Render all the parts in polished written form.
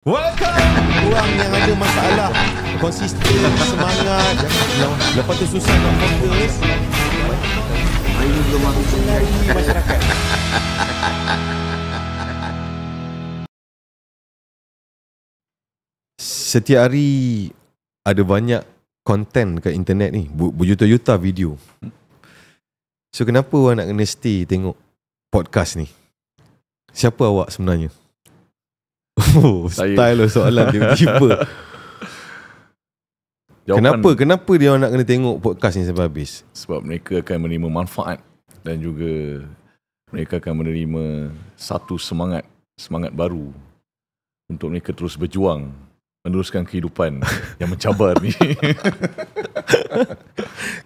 Welcome. Orang yang ada masalah, konsisten, semangat, lepas tu susah nak fokus. Ini belum aku cari masyarakat. Setiap hari ada banyak konten kat internet ni, berjuta-juta video. So kenapa awak nak kena stay tengok podcast ni? Siapa awak sebenarnya? Oh, style lah soalan tiba-tiba. Kenapa dia orang nak kena tengok podcast ni sampai habis? Sebab mereka akan menerima manfaat dan juga mereka akan menerima satu semangat baru untuk mereka terus berjuang meneruskan kehidupan yang mencabar ni.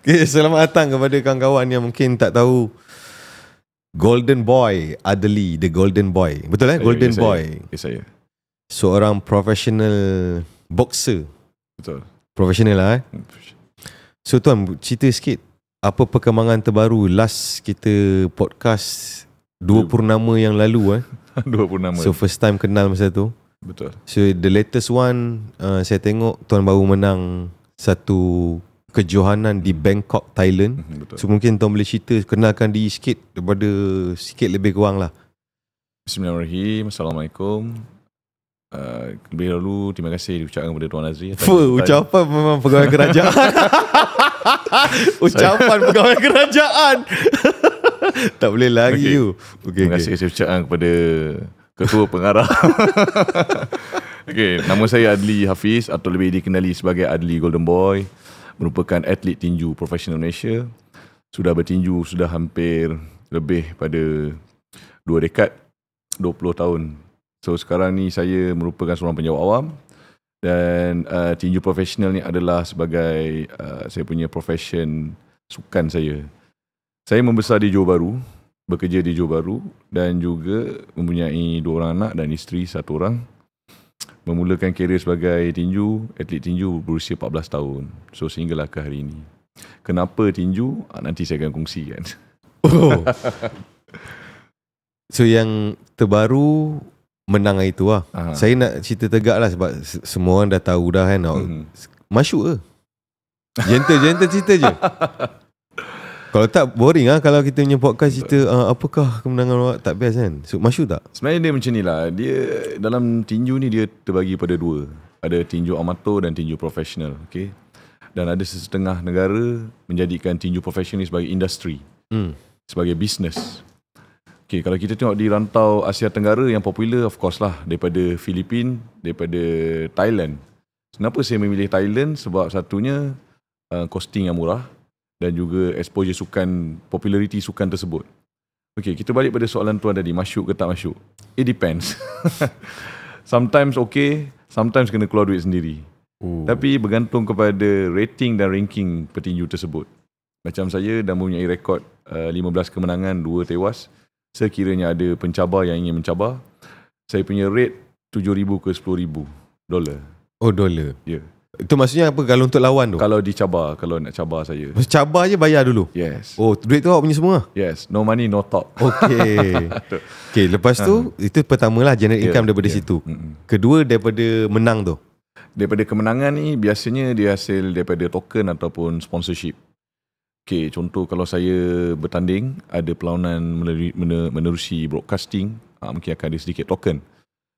Okay, selamat datang kepada kawan-kawan yang mungkin tak tahu Golden Boy Adli, the Golden Boy. Betul Golden Boy. Saya. Seorang professional boxer. Betul. Professional lah So tuan, cerita sikit apa perkembangan terbaru last kita podcast 2 purnama yang lalu 2 purnama. So first time kenal masa tu. Betul. So the latest one, saya tengok tuan baru menang satu kejohanan di Bangkok, Thailand. Betul. So mungkin tuan boleh cerita, kenalkan diri sikit daripada sikit lebih kurang lah. Bismillahirrahmanirrahim. Assalamualaikum. Lebih dahulu terima kasih diucapkan kepada Tuan Azri. Ucapan memang pegawai kerajaan. Ucapan pegawai kerajaan. Tak boleh lagi you. Terima kasih saya ucapkan kepada Ketua Pengarah. Nama saya Adli Hafiz atau lebih dikenali sebagai Adli Golden Boy. Merupakan atlet tinju profesional Malaysia. Sudah bertinju sudah hampir lebih pada 2 dekad, 20 tahun. So sekarang ni saya merupakan seorang penjawat awam dan tinju profesional ni adalah sebagai saya punya profession sukan saya. Saya membesar di Johor Bahru, bekerja di Johor Bahru dan juga mempunyai 2 orang anak dan isteri 1 orang. Memulakan kerjaya sebagai tinju, atlet tinju berusia 14 tahun. So sehinggalah ke hari ini. Kenapa tinju? Nanti saya akan kongsikan. Oh. So yang terbaru menang hari tu lah. Saya nak cerita tegak lah sebab semua orang dah tahu dah kan. Masyuk ke? Gentle cerita je. Kalau tak boring lah kalau kita punya podcast cerita apakah kemenangan awak, tak best kan. So masyuk tak? Sebenarnya dia macam ni lah. Dia dalam tinju ni dia terbagi pada 2. Ada tinju amatur dan tinju profesional. Okay? Dan ada setengah negara menjadikan tinju profesional ni sebagai industri. Sebagai business. Okay, kalau kita tengok di rantau Asia Tenggara yang popular of course lah daripada Filipina, daripada Thailand. Kenapa saya memilih Thailand? Sebab satunya costing yang murah dan juga exposure sukan, populariti sukan tersebut. Okay, kita balik pada soalan tuan tadi, masyuk ke tak masyuk? It depends. Sometimes okay, sometimes kena keluar duit sendiri. Tapi bergantung kepada rating dan ranking petinju tersebut. Macam saya dah mempunyai rekod 15 kemenangan, 2 tewas. Sekiranya ada pencabar yang ingin mencabar, saya punya rate $7,000 ke $10,000. Oh, dolar. Ya. Itu maksudnya apa kalau untuk lawan tu? Kalau dicabar, kalau nak cabar saya. Cabar je bayar dulu? Yes. Oh, duit tu awak punya semua? Yes. No money, no talk. Okay. Okay, lepas tu, itu pertama lah generate income daripada situ. Kedua daripada menang tu? Daripada kemenangan ni, biasanya dia hasil daripada token ataupun sponsorship. Okay, contoh kalau saya bertanding, ada perlawanan menerusi broadcasting, mungkin akan ada sedikit token.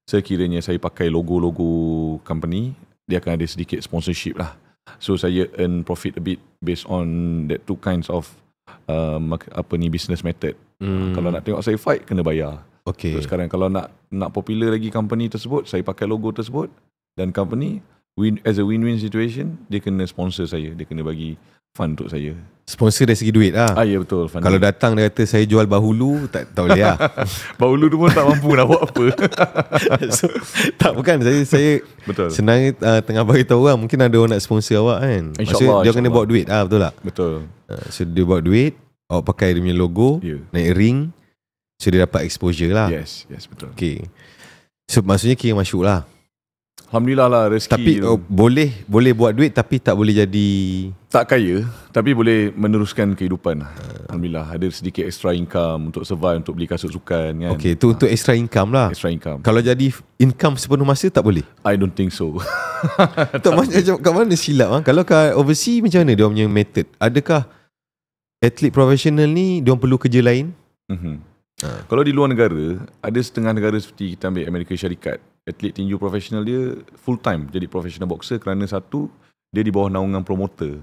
Sekiranya saya pakai logo-logo company, dia akan ada sedikit sponsorship lah. So saya earn profit a bit based on that 2 kinds of business method. Kalau nak tengok saya fight, kena bayar. Okay. So sekarang kalau nak popular lagi company tersebut, saya pakai logo tersebut dan company as a win-win situation, dia kena sponsor saya, dia kena bagi fund untuk saya. Sponsor dari segi duit lah. Ya betul. Kalau datang dia kata saya jual bahulu, tak boleh lah. Bahulu tu pun tak mampu nak buat apa. So, tak bukan saya betul. Senang tengah bagi tahu orang, mungkin ada orang nak sponsor awak kan. Maksudnya dia kena bawa duit betul tak? Betul. So dia bawa duit, awak pakai dia punya logo, naik ring, so dia dapat exposure lah. Yes betul. Okay. So maksudnya kira masyuk lah. Alhamdulillah lah rezeki. Tapi boleh buat duit tapi tak boleh jadi, tak kaya, tapi boleh meneruskan kehidupan. Alhamdulillah ada sedikit extra income untuk survive, untuk beli kasut sukan kan. Okay, tu untuk extra income lah. Extra income. Kalau jadi income sepenuh masa tak boleh? I don't think so. Tak macam kat mana silap Kalau kat overseas macam mana dia punya method? Adakah atlet profesional ni dia perlu kerja lain? Kalau di luar negara, ada setengah negara seperti kita ambil Amerika Syarikat, atlet tinju profesional dia full time jadi professional boxer kerana satu, dia di bawah naungan promoter.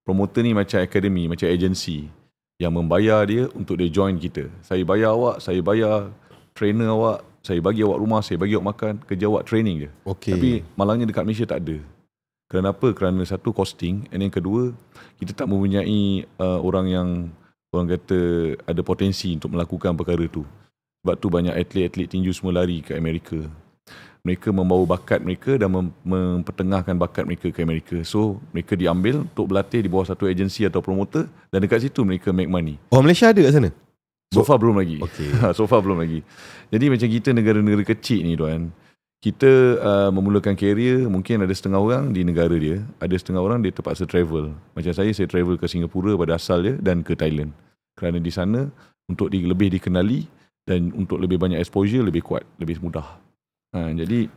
Promoter ni macam akademi, macam agensi yang membayar dia untuk dia join kita. Saya bayar awak, saya bayar trainer awak, saya bagi awak rumah, saya bagi awak makan, kerja awak training je. Okay. Tapi malangnya dekat Malaysia tak ada. Kenapa? Kerana satu costing, and yang kedua, kita tak mempunyai orang yang orang kata ada potensi untuk melakukan perkara tu. Sebab tu banyak atlet-atlet tinju semua lari ke Amerika. Mereka membawa bakat mereka dan mempertengahkan bakat mereka ke Amerika. So, mereka diambil untuk berlatih di bawah satu agensi atau promoter dan dekat situ mereka make money. Oh, Malaysia ada kat sana? So far belum lagi. Okay. So far belum lagi. Jadi macam kita negara-negara kecil ni tuan, kita memulakan career, mungkin ada setengah orang di negara dia, ada setengah orang dia terpaksa travel. Macam saya travel ke Singapura pada asal dia dan ke Thailand. Kerana di sana untuk lebih dikenali dan untuk lebih banyak exposure lebih kuat, lebih mudah. Jadi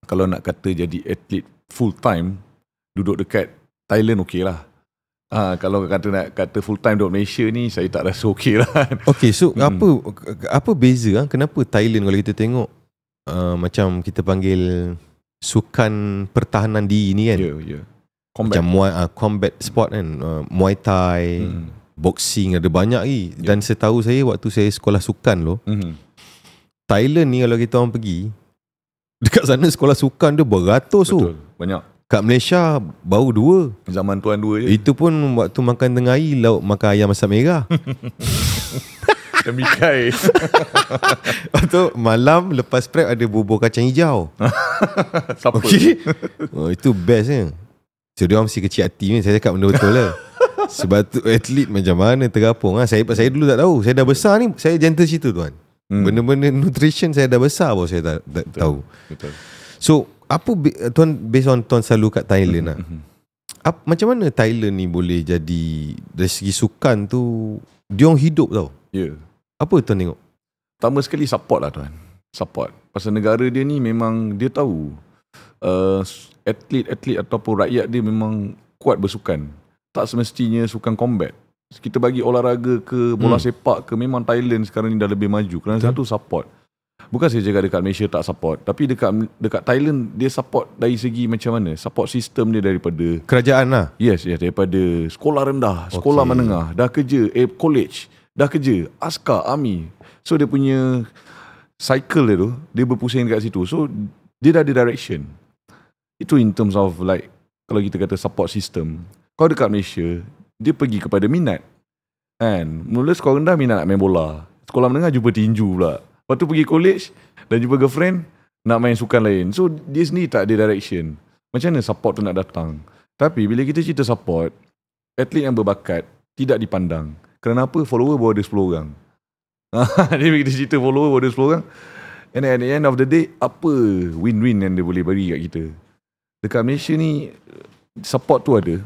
kalau nak kata jadi atlet full time duduk dekat Thailand okey lah. Kalau nak kata full time duduk Malaysia ni saya tak rasa okey lah. Okay, so apa beza kenapa Thailand kalau kita tengok macam kita panggil sukan pertahanan diri ni kan? Yeah. Macam combat sport kan, Muay Thai, boxing ada banyak lagi. Dan setahu saya waktu saya sekolah sukan tu, Thailand ni kalau kita orang pergi, dekat sana sekolah sukan dia beratus tu. Banyak. Kat Malaysia baru 2. Zaman tuan 2 je. Itu pun waktu makan tengah hari lauk makan ayam masak merah. Dan mikai. Waktu malam lepas prep ada bubur kacang hijau. Siapa? Okay. Itu best kan. So dia orang mesti kecil hati ni. Saya cakap benda betul lah. Sebab tu atlet macam mana terapung. Saya dulu tak tahu. Saya dah besar ni, saya gentle situ tuan. Benda-benda nutrition saya dah besar baru saya tak tahu. Betul. So apa tuan, based on tuan selalu kat Thailand macam mana Thailand ni boleh jadi dari segi sukan tu dia orang hidup tau? Ya. Apa tuan tengok? Pertama sekali support lah tuan. Support. Pasal negara dia ni memang dia tahu atlet-atlet ataupun rakyat dia memang kuat bersukan. Tak semestinya sukan combat. Kita bagi olahraga ke bola sepak ke, memang Thailand sekarang ni dah lebih maju. Kerana satu support. Bukan saya cakap dekat Malaysia tak support, tapi dekat Thailand dia support dari segi macam mana? Support sistem dia daripada kerajaan lah. Yes, daripada sekolah rendah, sekolah menengah, dah kerja, college, dah kerja, askar, army. So dia punya cycle dia tu, dia berpusing dekat situ. So dia dah ada direction. Itu in terms of like, kalau kita kata support system. Kalau dekat Malaysia, dia pergi kepada minat. Kan? Mula sekolah rendah minat nak main bola. Sekolah menengah jumpa tinju pula. Lepas tu pergi college dan jumpa girlfriend nak main sukan lain. So dia sendiri tak ada direction. Macam mana support tu nak datang? Tapi bila kita cerita support, atlet yang berbakat tidak dipandang. Kerana apa? Follower baru ada 10 orang. Jadi bila kita cerita follower baru ada 10 orang, and at the end of the day, apa win-win yang dia boleh bagi kat kita? Dekat Malaysia ni support tu ada.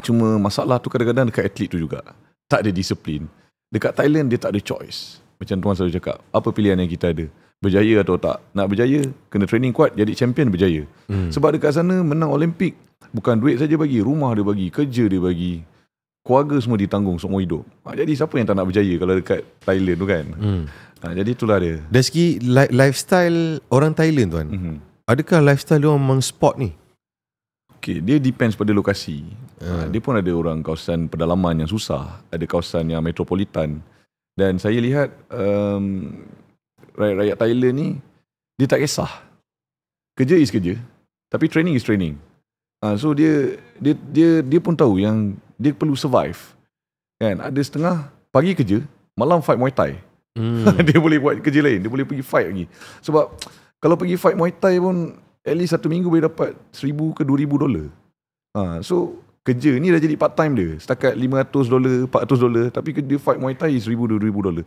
Cuma masalah tu kadang-kadang dekat atlet tu juga. Tak ada disiplin. Dekat Thailand dia tak ada choice. Macam tuan selalu cakap, apa pilihan yang kita ada? Berjaya atau tak? Nak berjaya, kena training kuat, jadi champion berjaya. Sebab dekat sana menang Olimpik, bukan duit saja bagi, rumah dia bagi, kerja dia bagi, keluarga semua ditanggung seumur hidup. Jadi siapa yang tak nak berjaya kalau dekat Thailand tu kan? Jadi itulah dia. Dari segi lifestyle orang Thailand tuan, adakah lifestyle dia orang memang sport ni? Okay, dia depends pada lokasi. Dia pun ada orang kawasan pedalaman yang susah, ada kawasan yang metropolitan. Dan saya lihat rakyat Thailand ni dia tak kisah. Kerja is kerja, tapi training is training. So dia pun tahu yang dia perlu survive. Kan? Ada setengah pagi kerja, malam fight Muay Thai. Dia boleh buat kerja lain, dia boleh pergi fight lagi. Sebab kalau pergi fight Muay Thai pun at least 1 minggu boleh dapat $1,000 ke $2,000. So kerja ni dah jadi part time dia. Setakat $500, $400, tapi dia fight Muay Thai $1,000, $2,000.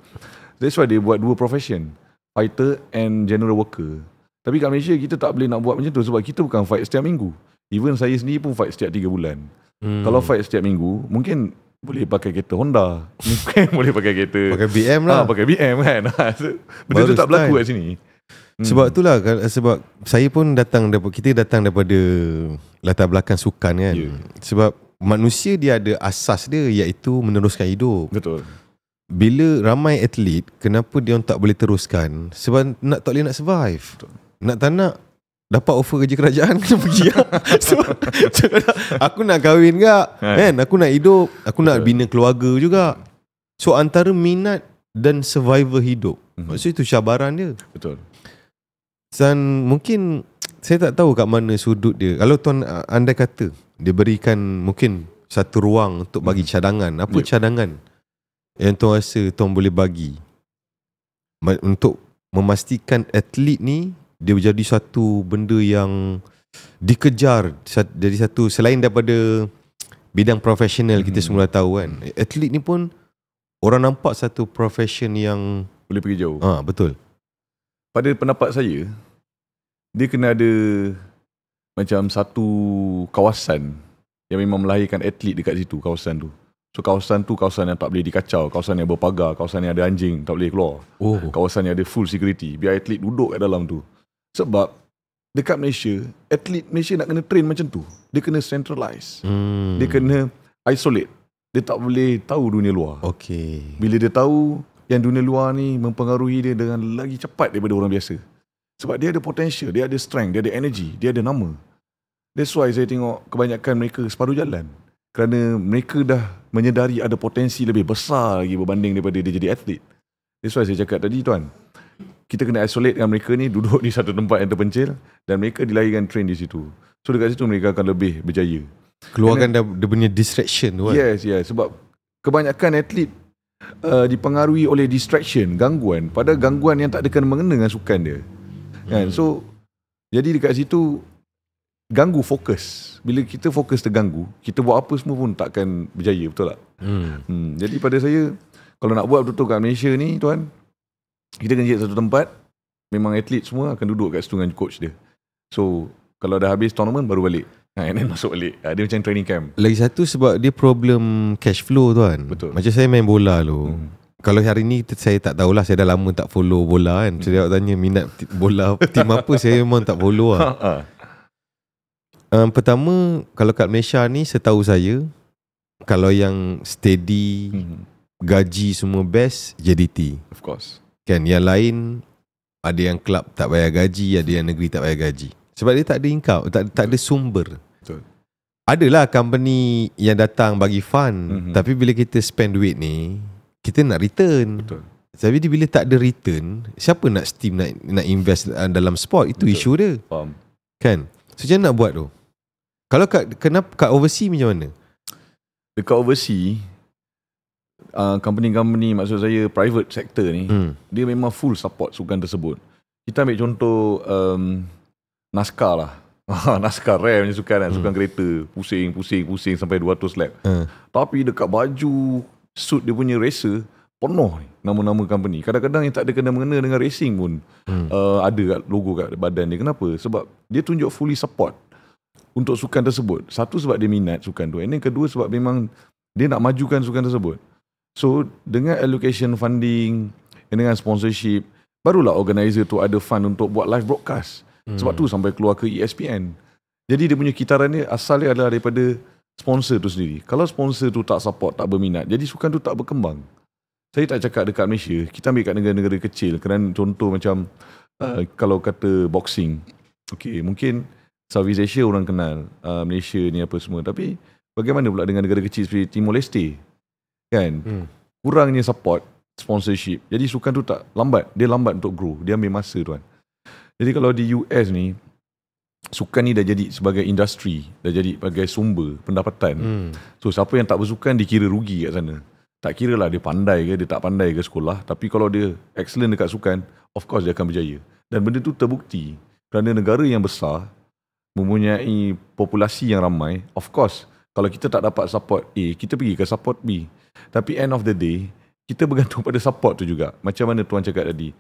That's why dia buat 2 profession, fighter and general worker. Tapi kat Malaysia kita tak boleh nak buat macam tu sebab kita bukan fight setiap minggu. Even saya sendiri pun fight setiap 3 bulan. Kalau fight setiap minggu, mungkin boleh pakai kereta Honda. Mungkin boleh pakai kereta pakai BM lah. Pakai BM kan. Benda tu tak berlaku kat sini. Sebab itulah, sebab saya pun kita datang daripada latar belakang sukan kan. Sebab manusia dia ada asas dia, iaitu meneruskan hidup. Betul. Bila ramai atlet, kenapa dia orang tak boleh teruskan? Sebab tak boleh nak survive. Betul. Nak tak nak, dapat offer kerja kerajaan, kena pergi lah. So, aku nak kahwin tak kan? Aku nak hidup, aku nak bina keluarga juga. So antara minat dan survival hidup, maksud itu cabaran dia. Betul. Dan mungkin saya tak tahu kat mana sudut dia. Kalau tuan andai kata dia berikan mungkin satu ruang untuk bagi cadangan, apa cadangan yang tuan rasa tuan boleh bagi untuk memastikan atlet ni dia menjadi satu benda yang dikejar, jadi satu selain daripada bidang profesional kita semula tahu kan. Atlet ni pun orang nampak satu profession yang boleh pergi jauh. Betul. Pada pendapat saya, dia kena ada macam satu kawasan yang memang melahirkan atlet dekat situ, kawasan tu. So kawasan tu kawasan yang tak boleh dikacau, kawasan yang berpagar, kawasan yang ada anjing tak boleh keluar. Kawasan yang ada full security, biar atlet duduk kat dalam tu. Sebab dekat Malaysia, atlet Malaysia nak kena train macam tu. Dia kena centralize. Dia kena isolate. Dia tak boleh tahu dunia luar. Bila dia tahu yang dunia luar ni mempengaruhi dia dengan lagi cepat daripada orang biasa. Sebab dia ada potential, dia ada strength, dia ada energy, dia ada nama. That's why saya tengok kebanyakan mereka separuh jalan. Kerana mereka dah menyedari ada potensi lebih besar lagi berbanding daripada dia jadi atlet. That's why saya cakap tadi tuan, kita kena isolate dengan mereka ni, duduk di satu tempat yang terpencil dan mereka dilahirkan train di situ. So dekat situ mereka akan lebih berjaya. Keluarkan dia punya distraction tu kan? Yes. Sebab kebanyakan atlet dipengaruhi oleh distraction, gangguan. Padahal gangguan yang tak ada kena-mengena dengan sukan dia. Kan? So, jadi dekat situ, ganggu fokus. Bila kita fokus terganggu, kita buat apa semua pun takkan berjaya, betul tak? Jadi pada saya, kalau nak buat betul-betul kat Malaysia ni, tuan, kita kena cari satu tempat, memang atlet semua akan duduk kat situ dengan coach dia. So, kalau dah habis tournament, baru balik. And then masuk balik. Dia macam training camp. Lagi satu sebab dia problem cash flow tu kan. Betul. Macam saya main bola tu. Kalau hari ni saya tak tahulah, saya dah lama tak follow bola kan. Saya tanya minat bola tim apa, saya memang tak follow lah. Pertama, kalau kat Malaysia ni setahu saya, kalau yang steady, gaji semua best, JDT. Of course. Kan, yang lain ada yang klub tak bayar gaji, ada yang negeri tak bayar gaji. Sebab dia tak ada income, tak ada sumber. Betul. Adalah company yang datang bagi fund, tapi bila kita spend duit ni, kita nak return. Betul. Tapi bila tak ada return, siapa nak steam nak invest dalam sport? Itu betul. Isu dia. Faham. Kan? So macam nak buat tu? Kalau kat overseas macam mana? Dekat overseas, company-company, maksud saya private sector ni, dia memang full support sukan tersebut. Kita ambil contoh NASCAR lah. NASCAR rare macam sukan kan, sukan kereta, pusing sampai 200 lap. Tapi dekat baju suit dia punya racer, penuh nama-nama company. Kadang-kadang yang tak ada kena-mengena dengan racing pun ada kat logo kat badan dia. Kenapa? Sebab dia tunjuk fully support untuk sukan tersebut. Satu, sebab dia minat sukan tu. And then kedua, sebab memang dia nak majukan sukan tersebut. So dengan allocation funding, dengan sponsorship, barulah organizer tu ada fund untuk buat live broadcast. Sebab tu sampai keluar ke ESPN. Jadi dia punya kitaran dia asalnya adalah daripada sponsor tu sendiri. Kalau sponsor tu tak support, tak berminat, jadi sukan tu tak berkembang. Saya tak cakap dekat Malaysia, kita ambil kat negara-negara kecil. Kerana contoh macam kalau kata boxing, okay, mungkin Southeast Asia orang kenal, Malaysia ni apa semua. Tapi bagaimana pula dengan negara kecil seperti Timor Leste? Kan? Kurangnya support, sponsorship. Jadi sukan tu tak lambat. Dia lambat untuk grow. Dia ambil masa tuan. Jadi kalau di US ni, sukan ni dah jadi sebagai industri, dah jadi sebagai sumber pendapatan. So siapa yang tak bersukan dikira rugi kat sana. Tak kira lah dia pandai ke, dia tak pandai ke sekolah. Tapi kalau dia excellent dekat sukan, of course dia akan berjaya. Dan benda tu terbukti. Kerana negara yang besar, mempunyai populasi yang ramai, of course, kalau kita tak dapat support A, kita pergi ke support B. Tapi end of the day, kita bergantung pada support tu juga. Macam mana tuan cakap tadi,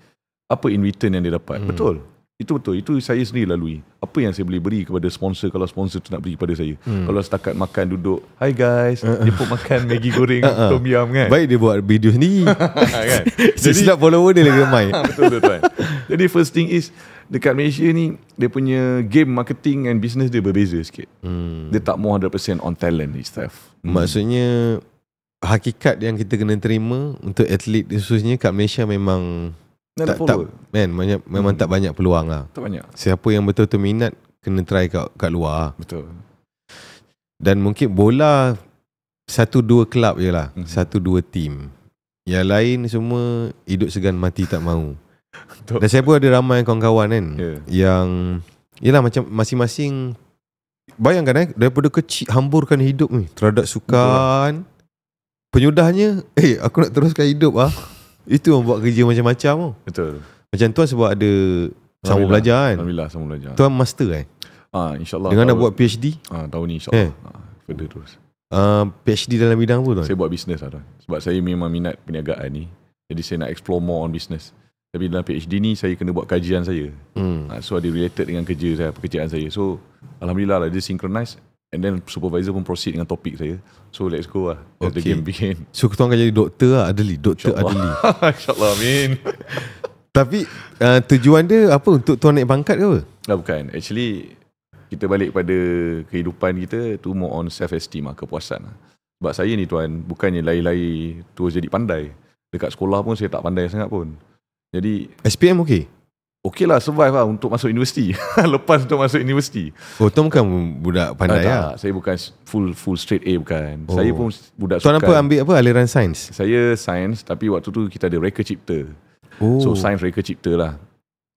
apa in return yang dia dapat? Betul. Itu betul. Itu saya sendiri lalui. Apa yang saya boleh beri kepada sponsor kalau sponsor tu nak beri kepada saya? Kalau setakat makan duduk, hi guys, dia pun makan Maggi goreng tom yum kan. Baik dia buat video sendiri. Kan? Jadi silap follower dia lagi ramai. Betul tuan. Jadi first thing is, dekat Malaysia ni, dia punya game marketing and business dia berbeza sikit. Dia tak more 100% on talent itself. Maksudnya hakikat yang kita kena terima untuk atlet khususnya kat Malaysia memang memang tak banyak peluang lah. Tak banyak. Siapa yang betul-betul minat kena try kat luar. Betul. Dan mungkin bola 1-2 kelab je lah, 1-2 team. Yang lain semua hidup segan mati tak mahu. Dan saya pun ada ramai kawan-kawan kan, yang yelah macam masing-masing, bayangkan daripada kecil hamburkan hidup ni terhadap sukan. Penyudahnya aku nak teruskan hidup itu yang buat kerja macam-macam. Betul. Macam tuan sebab ada sambung belajar kan. Alhamdulillah sambung belajar. Tuan master InsyaAllah. Dengan nak buat PhD tahun ni insyaAllah further terus. PhD dalam bidang apa tuan? Saya buat bisnes tuan. Sebab saya memang minat perniagaan ni. Jadi saya nak explore more on business. Tapi dalam PhD ni saya kena buat kajian saya. So ada related dengan pekerjaan saya. So Alhamdulillah lah, dia synchronize. And then supervisor pun proceed dengan topik saya. So let's go lah. As the game begin. So tuan akan jadi doktor lah, Adli. Doktor Adli. InsyaAllah, amin. Tapi tujuan dia apa? Untuk tuan naik pangkat ke apa? Bukan. Actually, kita balik pada kehidupan kita tu more on self-esteem lah, kepuasan lah. Sebab saya ni tuan, bukannya lari-lari terus jadi pandai. Dekat sekolah pun saya tak pandai sangat pun. Jadi SPM okey lah, survive lah untuk masuk universiti. Lepas untuk masuk universiti. Tuan bukan budak pandai lah? Saya bukan full straight A, bukan. Saya pun budak tuan sukan. Tuan apa ambil apa? Aliran sains? Saya sains, tapi waktu tu kita ada reka cipta. So sains reka cipta lah.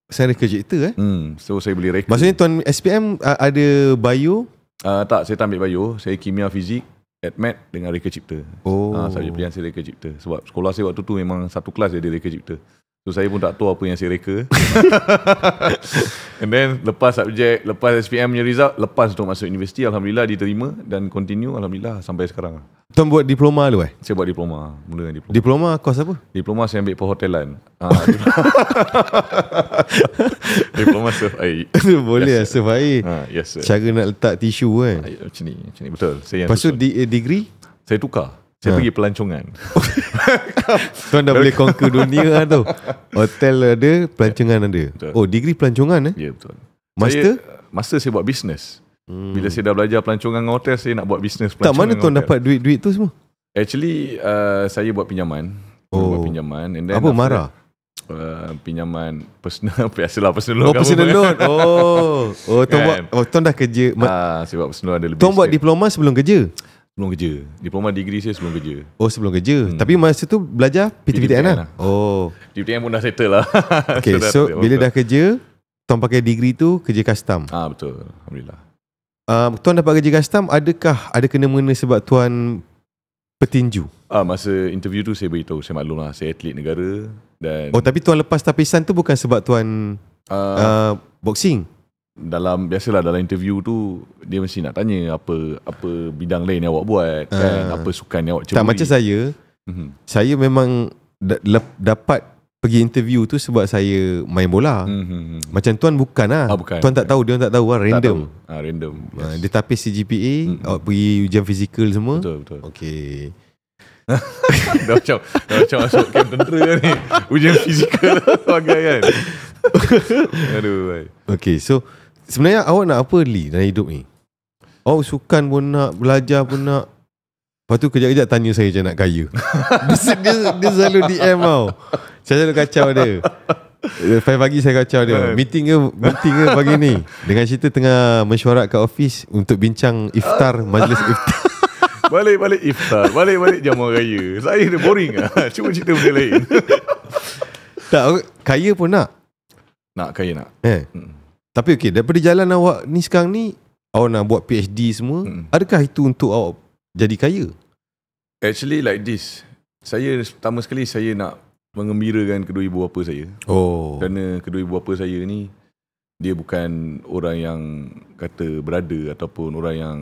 Sains reka cipta So saya boleh reka. Maksudnya tuan SPM ada bio? Tak, saya tak ambil bio. Saya kimia, fizik, admat dengan reka cipta. Subjek pilihan saya reka cipta. Sebab sekolah saya waktu tu memang satu kelas dia ada reka cipta. So saya pun tak tahu apa yang saya reka. And then lepas SPM punya result, lepas untuk masuk universiti, Alhamdulillah diterima dan continue Alhamdulillah sampai sekarang. Tuan buat diploma dulu Saya buat diploma. Mula dengan diploma. Diploma kos apa? Diploma saya ambil perhotelan. Diploma surf air. Boleh lah surf air. Yes sir. Cara nak letak tisu kan. Macam ni betul. Saya lepas tu degree? Saya tukar. Saya pergi pelancongan. Tuan dah boleh conquer dunia lah tu. Hotel ada, pelancongan ada. Betul. Degree pelancongan Ya betul. Master saya buat bisnes. Bila saya dah belajar pelancongan dengan hotel, saya nak buat bisnes Tak, pelancongan. mana tuan dapat duit-duit tu semua? Actually, saya buat pinjaman. Buat pinjaman. And then apa marah? Pinjaman personal. Biasalah personal loan. Personal loan. Tuan dah kerja. Saya buat personal ada lebih. Tuan buat diploma sebelum kerja? Sebelum kerja. Diploma degree saya sebelum kerja. Sebelum kerja. Tapi masa tu belajar PTPTN lah? PTPTN pun dah settle lah. Okay, so bila dah kerja, tuan pakai degree tu kerja custom? Betul. Alhamdulillah. Tuan dapat kerja custom, adakah ada kena-mengena sebab tuan petinju? Masa interview tu saya beritahu, saya maklum lah, saya atlet negara. Dan tapi tuan lepas tapisan tu bukan sebab tuan boxing? Biasalah dalam interview tu dia mesti nak tanya apa bidang lain yang awak buat kan, apa sukan yang awak ceburi. Tak macam saya memang dapat pergi interview tu sebab saya main bola. Macam tuan bukan lah. Bukan. Tuan tak tahu, dia tak tahu lah, random. Random. Yes. Dia tapis CGPA, awak pergi ujian fizikal semua. Betul. Okey. dah macam masuk camp tentera ni. Ujian fizikal bagai kan. Aduh. Okay, so sebenarnya awak nak apa dalam hidup ni? Awak sukan pun nak, belajar pun nak. Lepas tu kejap-kejap tanya saya macam nak kaya. dia selalu DM tau. Saya selalu kacau dia. 5 pagi saya kacau dia. Meeting ke pagi ni. Dengan cerita tengah mesyuarat kat office untuk bincang iftar, majlis iftar. Balik iftar, balik jamuan raya. Saya dah boring lah. Cuma cerita benda lain. Tak, kaya pun nak. Nak kaya nak. Tapi okey, daripada jalan awak ni sekarang ni, awak nak buat PhD semua, adakah itu untuk awak jadi kaya? Actually like this. Saya pertama sekali saya nak mengembirakan kedua ibu bapa saya. Kerana kedua ibu bapa saya ni dia bukan orang yang kata berada ataupun orang yang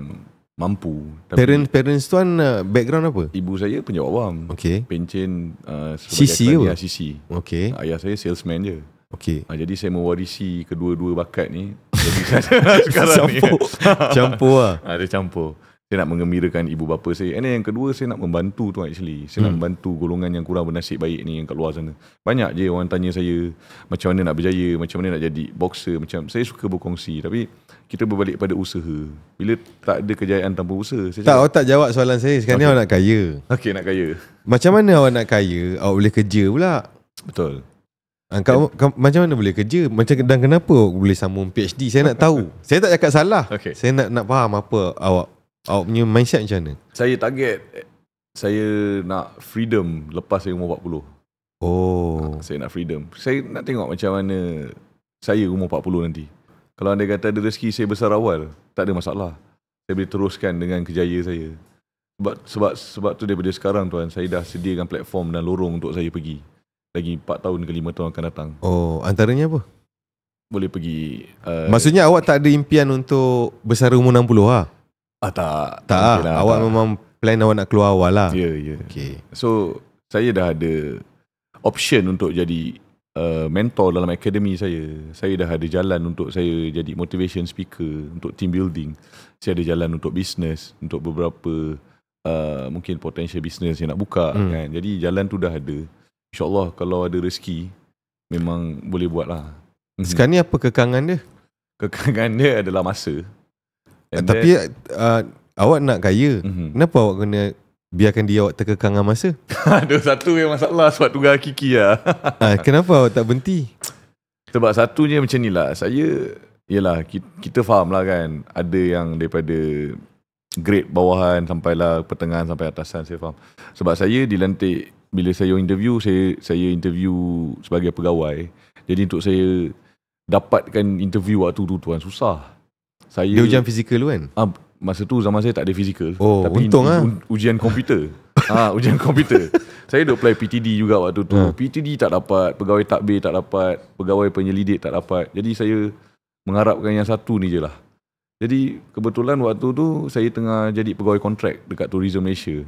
mampu. Parents tuan background apa? Ibu saya penjawat awam. Okay. Pencen CC ke? CC. Okay. Ayah saya salesman je. Okey. Jadi saya mewarisi kedua-dua bakat ni. Jadi saya sekarang ni campur lah. Dia campur. Saya nak menggembirakan ibu bapa saya. And yang kedua, saya nak membantu tu actually. Saya nak membantu golongan yang kurang bernasib baik ni yang kat luar sana. Banyak je orang tanya saya macam mana nak berjaya, macam mana nak jadi boxer. Macam saya suka berkongsi. Tapi kita berbalik pada usaha. Bila tak ada kejayaan tanpa usaha. Awak tak jawab soalan saya. Sekarang ni awak nak kaya. Okey, nak kaya. Macam mana awak nak kaya? Awak boleh kerja pula. Betul. Macam mana boleh kerja? Dan kenapa boleh sambung PhD? Saya nak tahu. Saya tak cakap salah. Okay. Saya nak faham apa awak punya mindset macam mana? Saya target, saya nak freedom lepas saya umur 40. Saya nak freedom. Saya nak tengok macam mana saya umur 40 nanti. Kalau anda kata ada rezeki saya besar awal, tak ada masalah. Saya boleh teruskan dengan kejayaan saya. Sebab tu daripada sekarang tuan, saya dah sediakan platform dan lorong untuk saya pergi. Lagi 4 tahun ke 5 tahun akan datang. Antaranya apa? Boleh pergi. Maksudnya awak tak ada impian untuk bersara umur 60 lah? Tak lah. Awak memang plan awak nak keluar awal lah? Ya. Okay. So, saya dah ada option untuk jadi mentor dalam akademi saya. Saya dah ada jalan untuk saya jadi motivation speaker, untuk team building. Saya ada jalan untuk business, untuk beberapa mungkin potential business yang nak buka. Kan? Jadi jalan tu dah ada. InsyaAllah kalau ada rezeki, memang boleh buat lah. Sekarang ni apa kekangan dia? Kekangan dia adalah masa. Tapi awak nak kaya, kenapa awak kena biarkan dia awak terkekang dengan masa? Ada satu yang masalah sebab tugas hakiki lah. Kenapa awak tak berhenti? Sebab satunya macam ni lah. Saya, yelah kita faham lah kan. Ada yang daripada grade bawahan sampailah pertengahan sampai atasan, saya faham. Sebab saya dilantik, bila saya interview, saya interview sebagai pegawai. Jadi untuk saya dapatkan interview waktu tu tuan, susah. Dia ujian fizikal tu kan? Masa tu zaman saya tak ada fizikal. Tapi untung ujian komputer. Ujian komputer. Saya dah apply PTD juga waktu tu. PTD tak dapat, pegawai takbir tak dapat, pegawai penyelidik tak dapat. Jadi saya mengharapkan yang satu ni je lah. Jadi kebetulan waktu tu saya tengah jadi pegawai kontrak dekat Tourism Malaysia.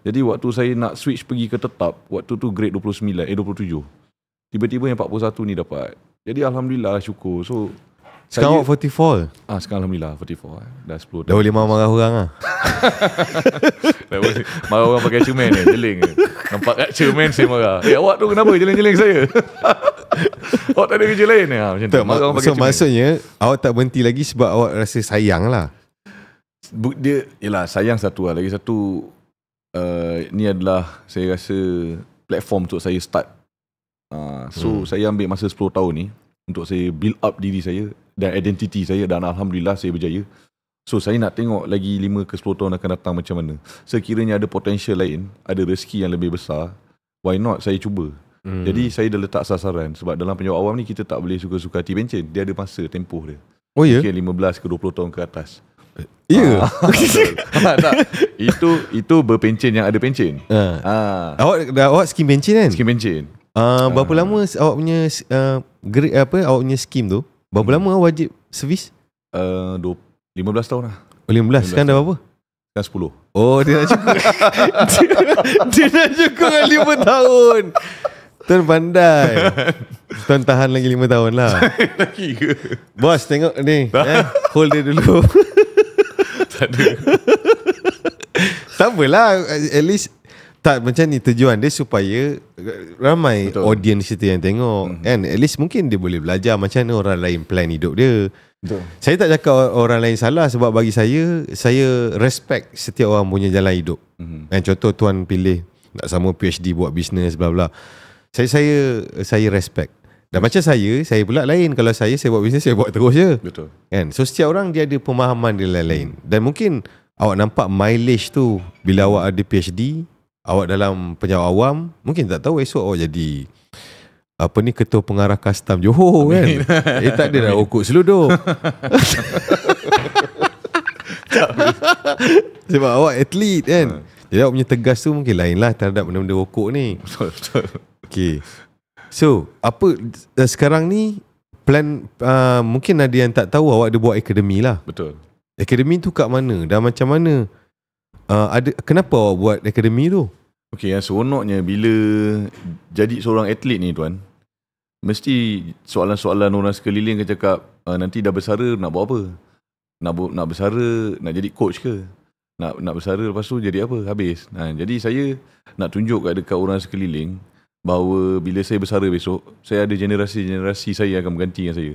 Jadi waktu saya nak switch pergi ke tetap, waktu tu grade 27. Tiba-tiba yang 41 ni dapat. Jadi alhamdulillah, syukur. So sekarang awak 44? Sekarang alhamdulillah 44. Dah 10 tahun. Dah boleh marah orang lah. Dah boleh marah orang pakai cermin ni, jeling. Nampak kat cermin saya marah. Awak tu kenapa jeling-jeling saya? Awak tak ada kerja lain ni? Macam tu. Marah orang pakai cermin. Maksudnya awak tak berhenti lagi sebab awak rasa sayang lah. Dia, yelah, sayang satu lah. Lagi satu, ni adalah saya rasa platform untuk saya start. So saya ambil masa 10 tahun ni untuk saya build up diri saya dan identiti saya, dan alhamdulillah saya berjaya. So saya nak tengok lagi 5 ke 10 tahun akan datang macam mana. Sekiranya ada potential lain, ada rezeki yang lebih besar, why not saya cuba. Jadi saya dah letak sasaran. Sebab dalam penjawab awam ni kita tak boleh suka-suka hati pencen. Dia ada masa tempoh dia. Mungkin 15 ke 20 tahun ke atas. Ya. Tak. Itu berpencen yang ada pencen. Awak skim pencen kan? Skim pencen. Berapa lama awak punya awak punya skim tu? Berapa lama awak wajib servis? 15 tahun lah. 15. Sekarang dah berapa? Sekarang 10. Dia nak cukup. dia nak cukup dengan 5 tahun. Tuan pandai. Tuan tahan lagi 5 tahun lah. Lagi ke? Bos tengok ni, hold dia dulu. Tak ada. Tak apalah, at least tak macam ni, tujuan dia supaya ramai audience kita yang tengok kan. At least mungkin dia boleh belajar macam mana orang lain plan hidup dia. Betul. Saya tak cakap orang lain salah, sebab bagi saya respect setiap orang punya jalan hidup. Contoh tuan pilih nak sama PhD buat bisnes bla bla. Saya respect. Dan macam saya pula lain. Kalau saya buat bisnes, saya buat terus je. Betul. Kan? So setiap orang dia ada pemahaman dia lain. Dan mungkin awak nampak mileage tu bila awak ada PhD, awak dalam penjawab awam, mungkin tak tahu esok awak jadi ketua pengarah custom Johor kan. Tak ada dah okok seluduk. Sebab awak atlet kan. Jadi awak punya tegas tu mungkin lain lah terhadap benda-benda okok ni. Betul. Okay. So apa sekarang ni plan, mungkin ada yang tak tahu awak ada buat akademi lah. Betul. Akademi tu kat mana dan macam mana? Kenapa awak buat akademi tu? Okay, yang seronoknya bila jadi seorang atlet ni tuan, mesti soalan-soalan orang sekeliling akan cakap, nanti dah bersara nak buat apa? Nak bersara, nak jadi coach ke? Nak bersara lepas tu jadi apa? Habis. Jadi saya nak tunjuk dekat orang sekeliling bahawa bila saya bersara besok, saya ada generasi saya akan mengganti dengan saya.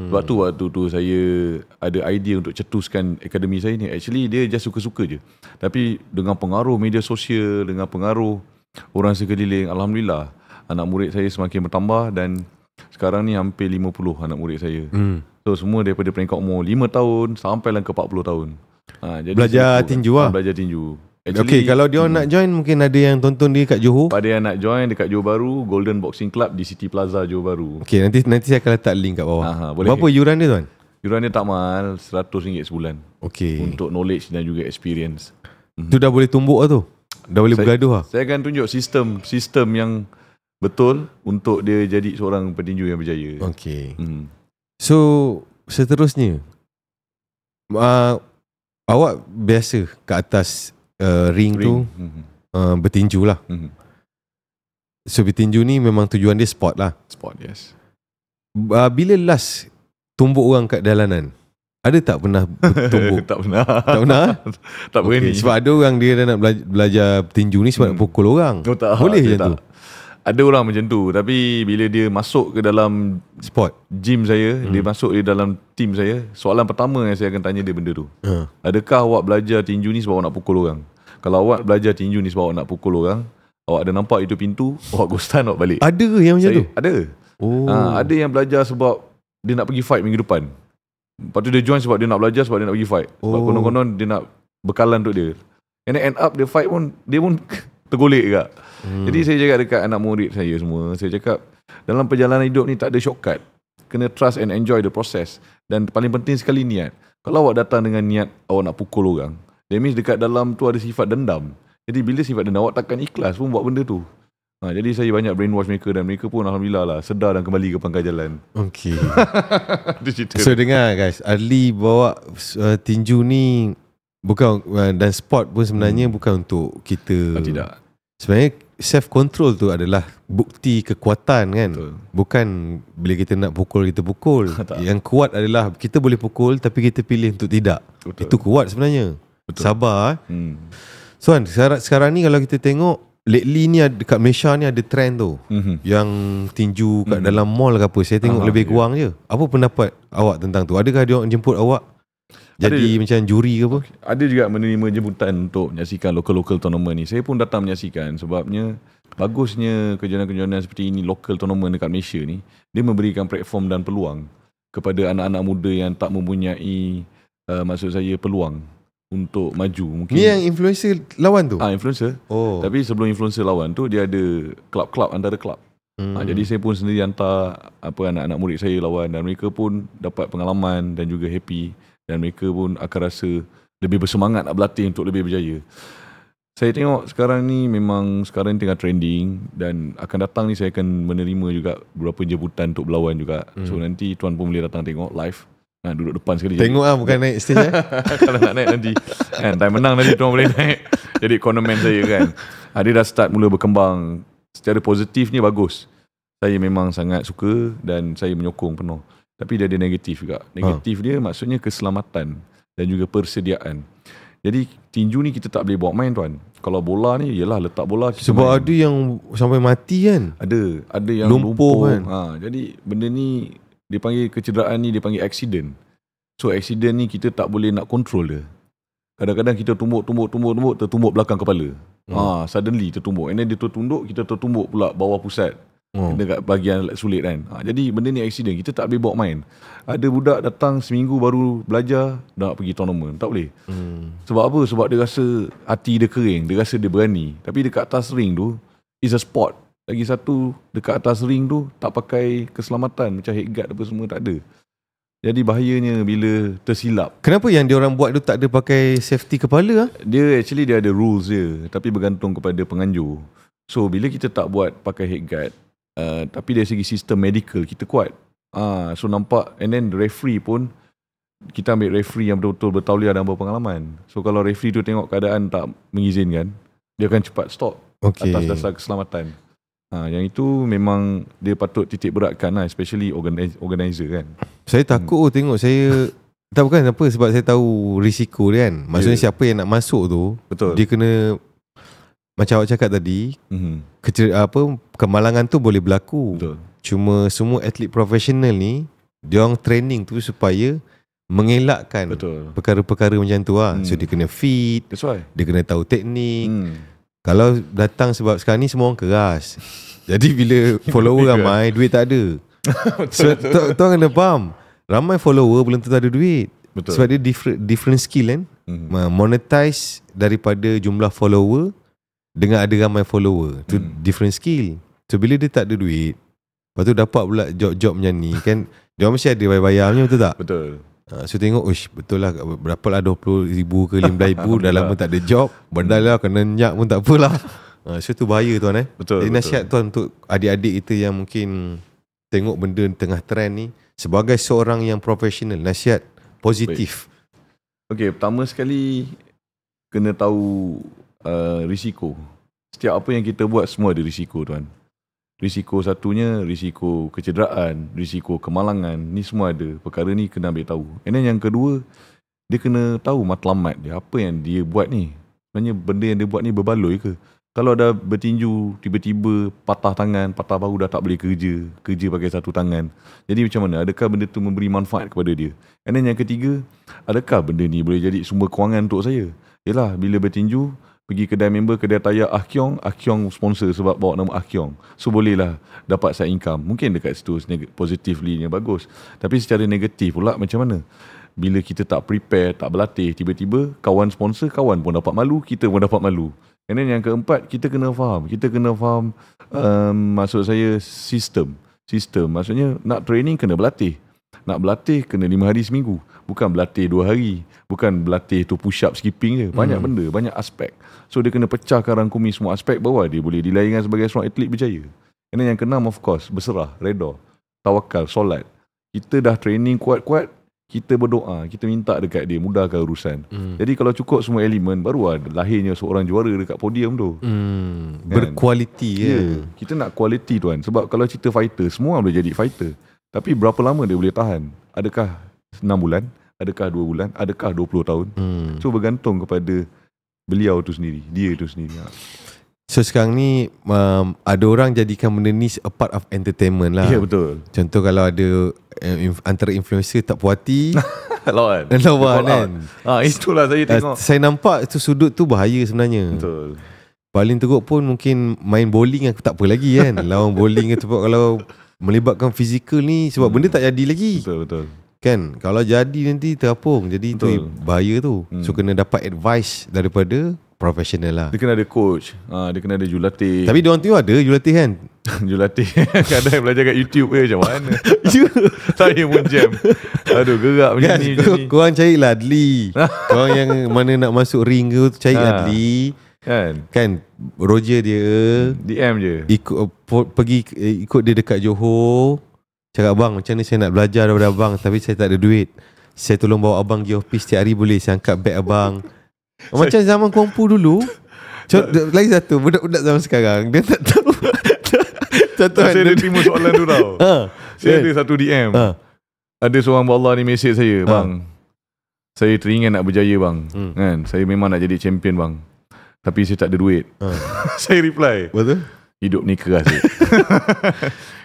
Sebab tu waktu tu saya ada idea untuk cetuskan akademi saya ni. Actually dia just suka-suka je. Tapi dengan pengaruh media sosial, dengan pengaruh orang sekeliling, alhamdulillah anak murid saya semakin bertambah dan sekarang ni hampir 50 anak murid saya. So semua daripada peringkat umur 5 tahun sampai ke 40 tahun. Jadi belajar tinju lah. Belajar tinju. Actually, kalau dia nak join, mungkin ada yang tonton dia kat Johor. Pada yang nak join dekat Johor Bahru, Golden Boxing Club di City Plaza Johor Bahru. Okay, nanti saya akan letak link kat bawah. Boleh. Berapa yuran dia tuan? Yuran dia tak mahal, RM100 sebulan. Okay. Untuk knowledge dan juga experience. Tu dah boleh tumbuk lah tu? Dah boleh bergaduh lah? Saya akan tunjuk sistem yang betul untuk dia jadi seorang petinju yang berjaya. Okay. So, seterusnya, awak biasa kat atas ring tu bertinju lah. So bertinju ni memang tujuan dia sport lah. Sport, yes. Bila last tumbuk orang kat jalanan? Ada tak pernah tumbuk? Tak pernah. Tak pernah? Tak berani. Sebab ada orang dia dah nak belajar bertinju ni sebab nak pukul orang. Boleh je tu? Ada orang macam tu. Tapi bila dia masuk ke dalam sport, gym saya, dia masuk di dalam team saya, soalan pertama yang saya akan tanya dia benda tu. Adakah awak belajar tinju ni sebab awak nak pukul orang? Kalau awak belajar tinju ni sebab awak nak pukul orang, awak ada nampak itu pintu, awak go stand, awak balik. Ada ke yang macam tu? Ada. Ada yang belajar sebab dia nak pergi fight minggu depan. Lepas tu dia join sebab dia nak belajar, sebab dia nak pergi fight. Sebab konon-konon dia nak bekalan untuk dia. And then end up dia fight pun, dia pun tergolek juga. Jadi saya cakap dekat anak murid saya semua, saya cakap dalam perjalanan hidup ni tak ada shortcut. Kena trust and enjoy the process. Dan paling penting sekali niat. Kalau awak datang dengan niat awak nak pukul orang, that means dekat dalam tu ada sifat dendam. Jadi bila sifat dendam, awak takkan ikhlas pun buat benda tu. Jadi saya banyak brainwash mereka dan mereka pun alhamdulillah lah sedar dan kembali ke pangkal jalan. Okay. So dengar guys, Adli bawa tinju ni bukan, dan sport pun sebenarnya bukan untuk kita. Tidak. Sebenarnya self control tu adalah bukti kekuatan kan. Betul. Bukan bila kita nak pukul kita pukul. Yang kuat adalah kita boleh pukul tapi kita pilih untuk tidak. Betul. Itu kuat sebenarnya. Betul. Sabar. So kan, sekarang ni kalau kita tengok lately ni dekat Malaysia ni ada trend tu. Yang tinju kat dalam mall ke apa. Saya tengok lebih kurang je. Apa pendapat awak tentang tu? Adakah dia orang jemput awak jadi macam juri ke apa? Ada juga menerima jemputan untuk menyaksikan local tournament ni. Saya pun datang menyaksikan sebabnya bagusnya kejohanan-kejohanan seperti ini, local tournament dekat Malaysia ni, dia memberikan platform dan peluang kepada anak-anak muda yang tak mempunyai maksud saya peluang untuk maju. Mungkin ni yang influencer lawan tu? Influencer. Tapi sebelum influencer lawan tu dia ada club-club antara club. Jadi saya pun sendiri hantar anak-anak murid saya lawan dan mereka pun dapat pengalaman dan juga happy. Dan mereka pun akan rasa lebih bersemangat nak berlatih untuk lebih berjaya. Saya tengok sekarang ni memang sekarang ni tengah trending dan akan datang ni saya akan menerima juga beberapa jemputan untuk berlawan juga. So nanti tuan pun boleh datang tengok live. Duduk depan sekali. Tengok lah, bukan naik stage Kalau nak naik nanti kan, time menang nanti tuan boleh naik jadi cornerman saya kan. Dia dah start mula berkembang. Secara positifnya bagus. Saya memang sangat suka dan saya menyokong penuh. Tapi dia ada negatif juga. Negatif dia maksudnya keselamatan dan juga persediaan. Jadi tinju ni kita tak boleh bawa main tuan. Kalau bola ni ialah letak bola kita sebab main. ada yang sampai mati kan. Ada yang lumpuh kan. Jadi benda ni dipanggil kecederaan ni dipanggil accident. So accident ni kita tak boleh nak control dia. Kadang-kadang kita tumbuk tertumbuk belakang kepala. Suddenly tertumbuk. And then dia tertunduk, kita tertumbuk pula bawah pusat. Dekat bahagian sulit kan. Jadi benda ni accident, kita tak boleh bawa main. Ada budak datang seminggu baru belajar nak pergi tournament, tak boleh. Sebab apa? Sebab dia rasa hati dia kering, dia rasa dia berani. Tapi dekat atas ring tu is a sport. Lagi satu, dekat atas ring tu tak pakai keselamatan macam headguard apa semua tak ada. Jadi bahayanya bila tersilap. Kenapa yang diorang buat tu tak ada pakai safety kepala? Dia ada rules dia, tapi bergantung kepada penganjur. So bila kita tak buat pakai headguard, tapi dari segi sistem medical kita kuat. So nampak, and then referee pun kita ambil referee yang betul-betul bertauliah dan berpengalaman. So kalau referee tu tengok keadaan tak mengizinkan, dia akan cepat stop atas dasar keselamatan. Yang itu memang dia patut titik beratkan lah, especially organizer kan. Saya takut tengok saya tak, bukan apa, sebab saya tahu risiko dia kan. Maksudnya siapa yang nak masuk tu, betul, dia kena, macam awak cakap tadi, kemalangan tu boleh berlaku. Betul. Cuma semua atlet profesional ni, dia orang training tu supaya mengelakkan perkara-perkara macam tu lah. So dia kena fit, dia kena tahu teknik. Kalau datang, sebab sekarang ni semua orang keras, jadi bila follower ramai, duit tak ada. So tu kena faham, ramai follower belum tentu ada duit. Betul. Sebab dia different skill kan. Monetize daripada jumlah follower dengan ada ramai follower, tu different skill. So bila dia tak ada duit, lepas tu dapat pula job-job macam ni kan, dia mesti ada bayar-bayarnya, betul tak? Betul. So tengok, betul lah, berapa lah, 20,000 ke 15,000 dah lama tak ada job, badal lah, kena nyak pun tak apalah. So tu bahaya tuan. Betul. Jadi nasihat tuan untuk adik-adik kita yang mungkin tengok benda tengah trend ni, sebagai seorang yang profesional, nasihat positif. Okey, pertama sekali kena tahu risiko. Setiap apa yang kita buat semua ada risiko tuan. Risiko satunya, risiko kecederaan, risiko kemalangan, ni semua ada. Perkara ni kena ambil tahu. And then yang kedua, dia kena tahu matlamat dia, apa yang dia buat ni. Sebenarnya benda yang dia buat ni berbaloi ke? Kalau dah bertinju, tiba-tiba patah tangan, patah bahu, dah tak boleh kerja pakai satu tangan. Jadi macam mana? Adakah benda tu memberi manfaat kepada dia? And then yang ketiga, adakah benda ni boleh jadi sumber kewangan untuk saya? Yelah, bila bertinju, pergi kedai member, kedai tayar Ah Kiong sponsor sebab bawa nama Ah Kiong. So bolehlah dapat side income. Mungkin dekat situ positively-nya bagus. Tapi secara negatif pula macam mana? Bila kita tak prepare, tak berlatih, tiba-tiba kawan sponsor, kawan pun dapat malu, kita pun dapat malu. And then yang keempat, kita kena faham. Maksud saya sistem. Maksudnya nak training kena berlatih. Nak berlatih kena 5 hari seminggu. Bukan berlatih 2 hari. Bukan berlatih tu push up, skipping je. Banyak benda, banyak aspek. So dia kena pecahkan, rangkumi semua aspek bahawa dia boleh dilahirkan sebagai seorang atlet berjaya. And then yang keenam, of course, berserah, reda, tawakal, solat. Kita dah training kuat-kuat, kita berdoa, kita minta dekat dia, mudahkan urusan. Jadi kalau cukup semua elemen, baru lahirnya seorang juara dekat podium tu. Kan? Berkualiti ya. Kita nak kualiti tuan. Sebab kalau cerita fighter, semua boleh jadi fighter. Tapi berapa lama dia boleh tahan? Adakah 6 bulan? Adakah 2 bulan? Adakah 20 tahun? So bergantung kepada beliau tu sendiri, dia tu sendiri. So sekarang ni ada orang jadikan benda ni a part of entertainment lah. Ya, betul. Contoh kalau ada antara influencer tak puas hati lawan kan. Itulah saya tengok. Saya nampak tu sudut tu bahaya sebenarnya. Betul. Paling teruk pun mungkin main bowling, aku tak apa lagi kan. Lawan bowling tu kalau melibatkan fizikal ni, sebab benda tak jadi lagi. Betul. Kan, kalau jadi nanti terapung. Jadi tu bahaya tu. So kena dapat advice daripada profesional lah. Dia kena ada coach, dia kena ada jurulatih. Tapi diorang tu ada jurulatih kan? Jurulatih kadang belajar kat YouTube macam mana. Saya pun jam. Aduh, gerak macam ni. Korang carilah Adli. Korang yang mana nak masuk ring tu, cari Adli. Kan Roger dia DM je. Pergi ikut dia dekat Johor. Cakap, bang, macam ni saya nak belajar daripada abang, tapi saya tak ada duit. Saya tolong bawa abang pergi office setiap hari boleh? Saya angkat beg abang. Macam zaman Kungfu dulu. Lagi satu, budak-budak zaman sekarang, dia tak tahu. Saya ada terima soalan tu tau. Saya ada satu DM. Ada seorang Allah ni mesej saya, bang, saya teringat nak berjaya bang. Kan? Saya memang nak jadi champion bang, tapi saya tak ada duit. Saya reply, betul? Hidup ni keras dik.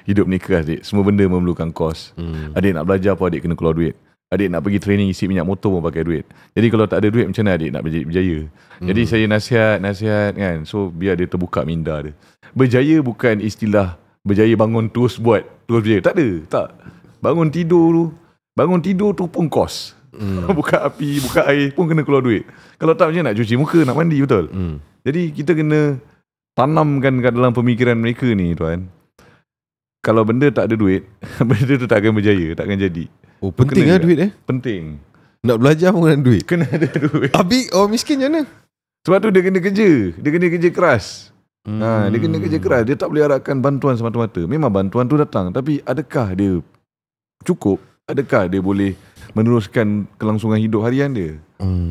Hidup ni keras dik. Semua benda memerlukan kos. Adik nak belajar apa, adik kena keluar duit. Adik nak pergi training isi minyak motor pun pakai duit. Jadi kalau tak ada duit, macam mana adik nak berjaya? Jadi saya nasihat kan. So biar dia terbuka minda dia. Berjaya bukan istilah berjaya bangun terus buat, terus berjaya. Tak ada. Tak. Bangun tidur tu pun kos. Buka api, buka air pun kena keluar duit. Kalau tak, macam nak cuci muka, nak mandi, betul? Jadi kita kena tanamkan kat dalam pemikiran mereka ni tuan. Kalau benda tak ada duit, benda tu tak akan berjaya, tak akan jadi. Oh, penting lah duit Penting. Nak belajar pun kena duit. Kena ada duit. Habis orang miskin macam mana? Sebab tu dia kena kerja. Dia kena kerja keras. Dia kena kerja keras. Dia tak boleh harapkan bantuan semata-mata. Memang bantuan tu datang, tapi adakah dia cukup? adakah dia boleh meneruskan kelangsungan hidup harian dia?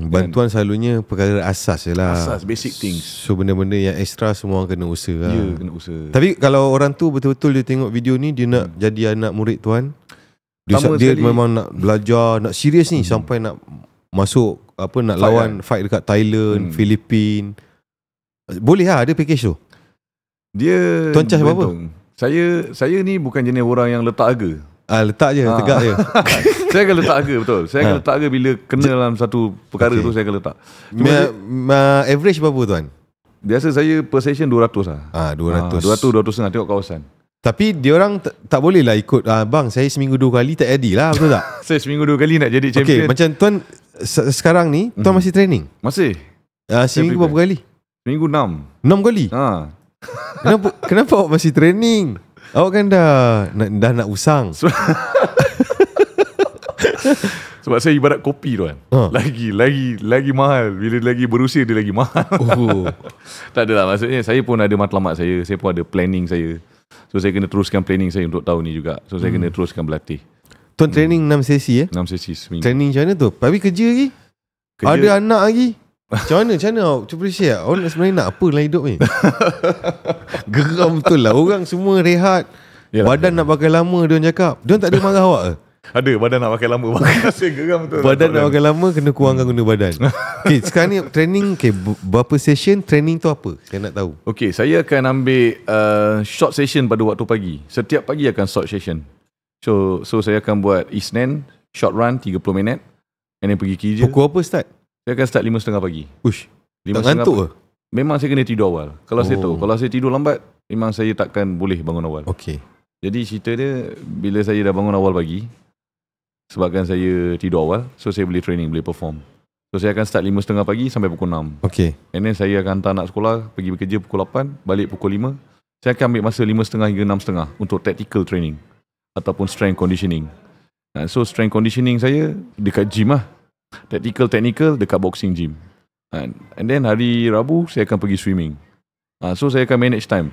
Bantuan selalunya perkara asas je lah. Asas, basic things. So benda-benda yang extra semua orang kena usaha lah. Ya, kena usaha. Tapi kalau orang tu betul-betul dia tengok video ni, dia nak jadi anak murid tuan, dia memang nak belajar, nak serius ni sampai nak masuk nak lawan fight dekat Thailand, Filipin. Boleh lah, ada package tu. Dia tuan charge berapa? Saya ni bukan jenis orang yang letak harga. Letak je, tegak je. Saya akan letak harga, betul. Saya akan letak harga bila kena dalam satu perkara tu, saya akan letak. Average berapa tuan? Biasa saya per session 200 lah. 200. 200-200 tengok kawasan. Tapi diorang tak boleh lah ikut, bang saya seminggu 2 kali tak jadi lah, betul tak? Saya seminggu 2 kali nak jadi champion. Okay, macam tuan sekarang ni, tuan masih training? Masih. Seminggu berapa kali? Seminggu 6. 6 kali? Kenapa awak masih training? Awak kan dah nak usang. Sebab saya ibarat kopi tuan. Lagi mahal. Bila lagi berusia dia lagi mahal. Tak adalah, maksudnya saya pun ada matlamat saya pun ada planning saya. So saya kena teruskan planning saya untuk tahun ni juga. So saya kena teruskan berlatih. Tuan training 6 sesi 6 sesi seminggu. Training macam mana tu? Tapi kerja lagi? Ada anak lagi? Macam mana awak cuba share? Awak sebenarnya nak apa dalam hidup ni? Geram betul lah. Orang semua rehat. Yalah, badan nak pakai lama, dia orang cakap. Dia orang tak ada marah awak ke? Ada, badan nak pakai lama. Saya geram betul. Badan nak pakai lama, kena kurangkan guna badan. Okay, sekarang ni training, berapa session training tu apa? Saya nak tahu. Okay, saya akan ambil short session pada waktu pagi. Setiap pagi akan short session. So saya akan buat Isnin, short run 30 minit. And then pergi kerja. Pukul apa start? Saya akan start 5.30 pagi. Ush, tak ngantuk ke? Memang saya kena tidur awal. Kalau saya tidur lambat, memang saya takkan boleh bangun awal. Okay. Jadi cerita dia, bila saya dah bangun awal pagi, sebabkan saya tidur awal, so saya boleh training, boleh perform. So saya akan start 5.30 pagi sampai pukul 6. Okay. And then saya akan hantar anak sekolah, pergi bekerja pukul 8, balik pukul 5. Saya akan ambil masa 5.30 hingga 6.30 untuk tactical training ataupun strength conditioning. So strength conditioning saya dekat gym lah. Technical dekat boxing gym. And then hari Rabu saya akan pergi swimming. So saya akan manage time.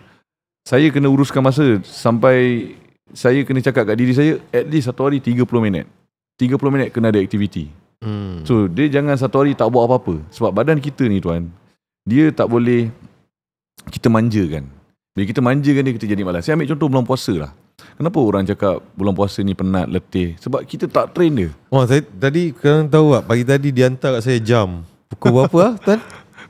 Saya kena uruskan masa sampai saya kena cakap kat diri saya at least satu hari 30 minit. 30 minit kena ada aktiviti. So dia jangan satu hari tak buat apa-apa. Sebab badan kita ni tuan, dia tak boleh kita manjakan. Bila kita manjakan dia, kita jadi malas. Saya ambil contoh bulan puasa lah. Kenapa orang cakap bulan puasa ni penat, letih? Sebab kita tak train dia. Saya tadi korang tahu tak, pagi tadi dia hantar kat saya jam. Pukul berapa lah tuan?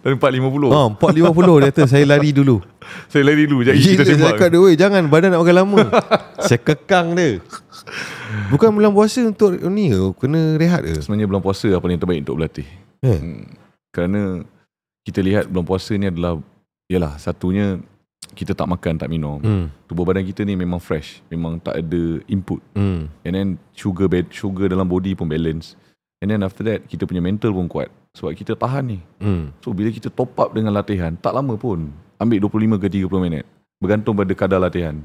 Dari 4.50. 4.50 dia kata saya lari dulu. Saya lari dulu. Jadi kita sembang. Saya cakap dia, jangan badan nak makan lama. Saya kekang dia. Bukan bulan puasa untuk ni ke? Kena rehat ke? Sebenarnya bulan puasa apa yang terbaik untuk berlatih. Kerana kita lihat bulan puasa ni adalah, yalah, satunya kita tak makan, tak minum. Tubuh badan kita ni memang fresh. Memang tak ada input. And then sugar dalam body pun balance. And then after that, kita punya mental pun kuat. Sebab kita tahan ni. So bila kita top up dengan latihan, tak lama pun. Ambil 25 ke 30 minit. Bergantung pada kadar latihan.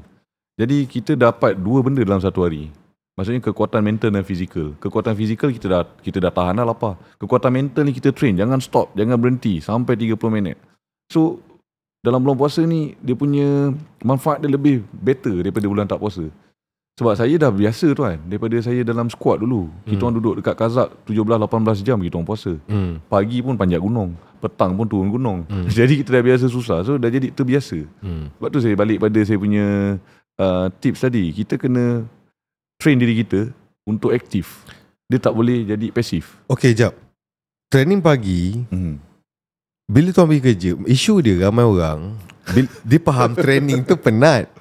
Jadi kita dapat dua benda dalam satu hari. Maksudnya kekuatan mental dan fizikal. Kekuatan fizikal kita dah tahan dah lapar. Kekuatan mental ni kita train. Jangan stop, jangan berhenti sampai 30 minit. So dalam bulan puasa ni, dia punya manfaat dia lebih better daripada bulan tak puasa. Sebab saya dah biasa tuan. Daripada saya dalam squad dulu. Kita orang duduk dekat Kazak 17-18 jam kita orang puasa. Pagi pun panjat gunung. Petang pun turun gunung. Jadi kita dah biasa susah. So dah jadi terbiasa. Sebab tu saya balik pada saya punya tips tadi. Kita kena train diri kita untuk aktif. Dia tak boleh jadi pasif. Okay, jap. Training pagi, bila tuan pergi kerja, isu dia ramai orang, dia faham training tu penat.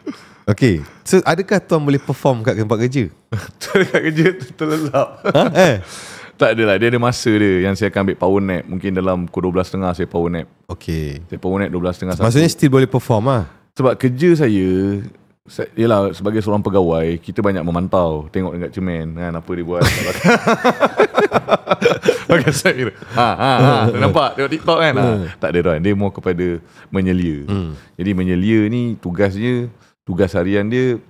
Okay, so adakah tuan boleh perform kat tempat kerja? Kat kerja terlelap. Tak adalah, dia ada masa dia yang saya akan ambil power nap. Mungkin dalam pukul 12.30 saya power nap. Okay. Saya power nap 12.30. Maksudnya still boleh perform lah? Sebab kerja saya, yelah, sebagai seorang pegawai, kita banyak memantau, tengok dekat cermin kan, apa dia buat. Pakai saya nampak tengok TikTok kan. Tak ada tuan, dia more kepada menyelia. Jadi menyelia ni tugas harian dia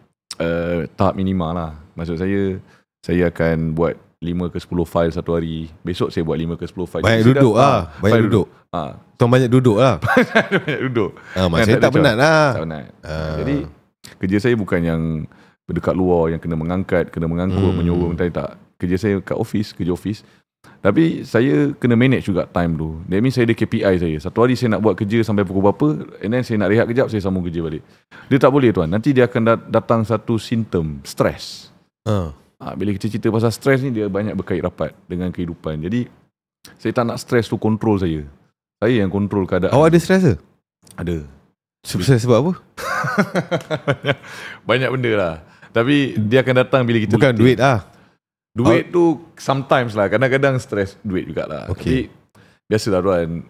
tahap minimal lah. Maksud saya akan buat 5 ke 10 file satu hari. Besok saya buat 5 ke 10 file. Banyak duduk lah. Banyak duduk. Tuan banyak duduk lah. Banyak duduk. Maksudnya tak penat lah. Tak penat. Jadi kerja saya bukan yang dekat luar yang kena mengangkat, kena mengangkut, menyuruh, tak. Kerja saya kat office, kerja office. Tapi saya kena manage juga time tu. That means saya ada KPI saya. Satu hari saya nak buat kerja sampai pukul berapa, and then saya nak rehat kejap, saya sambung kerja balik. Dia tak boleh tuan. Nanti dia akan datang satu simptom, stres. Bila kita cerita pasal stres ni, dia banyak berkait rapat dengan kehidupan. Jadi saya tak nak stres tu kontrol saya. Saya yang kontrol keadaan. Awak ada stres ke? Ada. Sebab apa? Banyak benda lah. Tapi dia akan datang bila kita bukan letih. Duit lah. Duit tu sometimes lah. Kadang-kadang stres duit jugalah. Okay. Tapi biasalah tuan,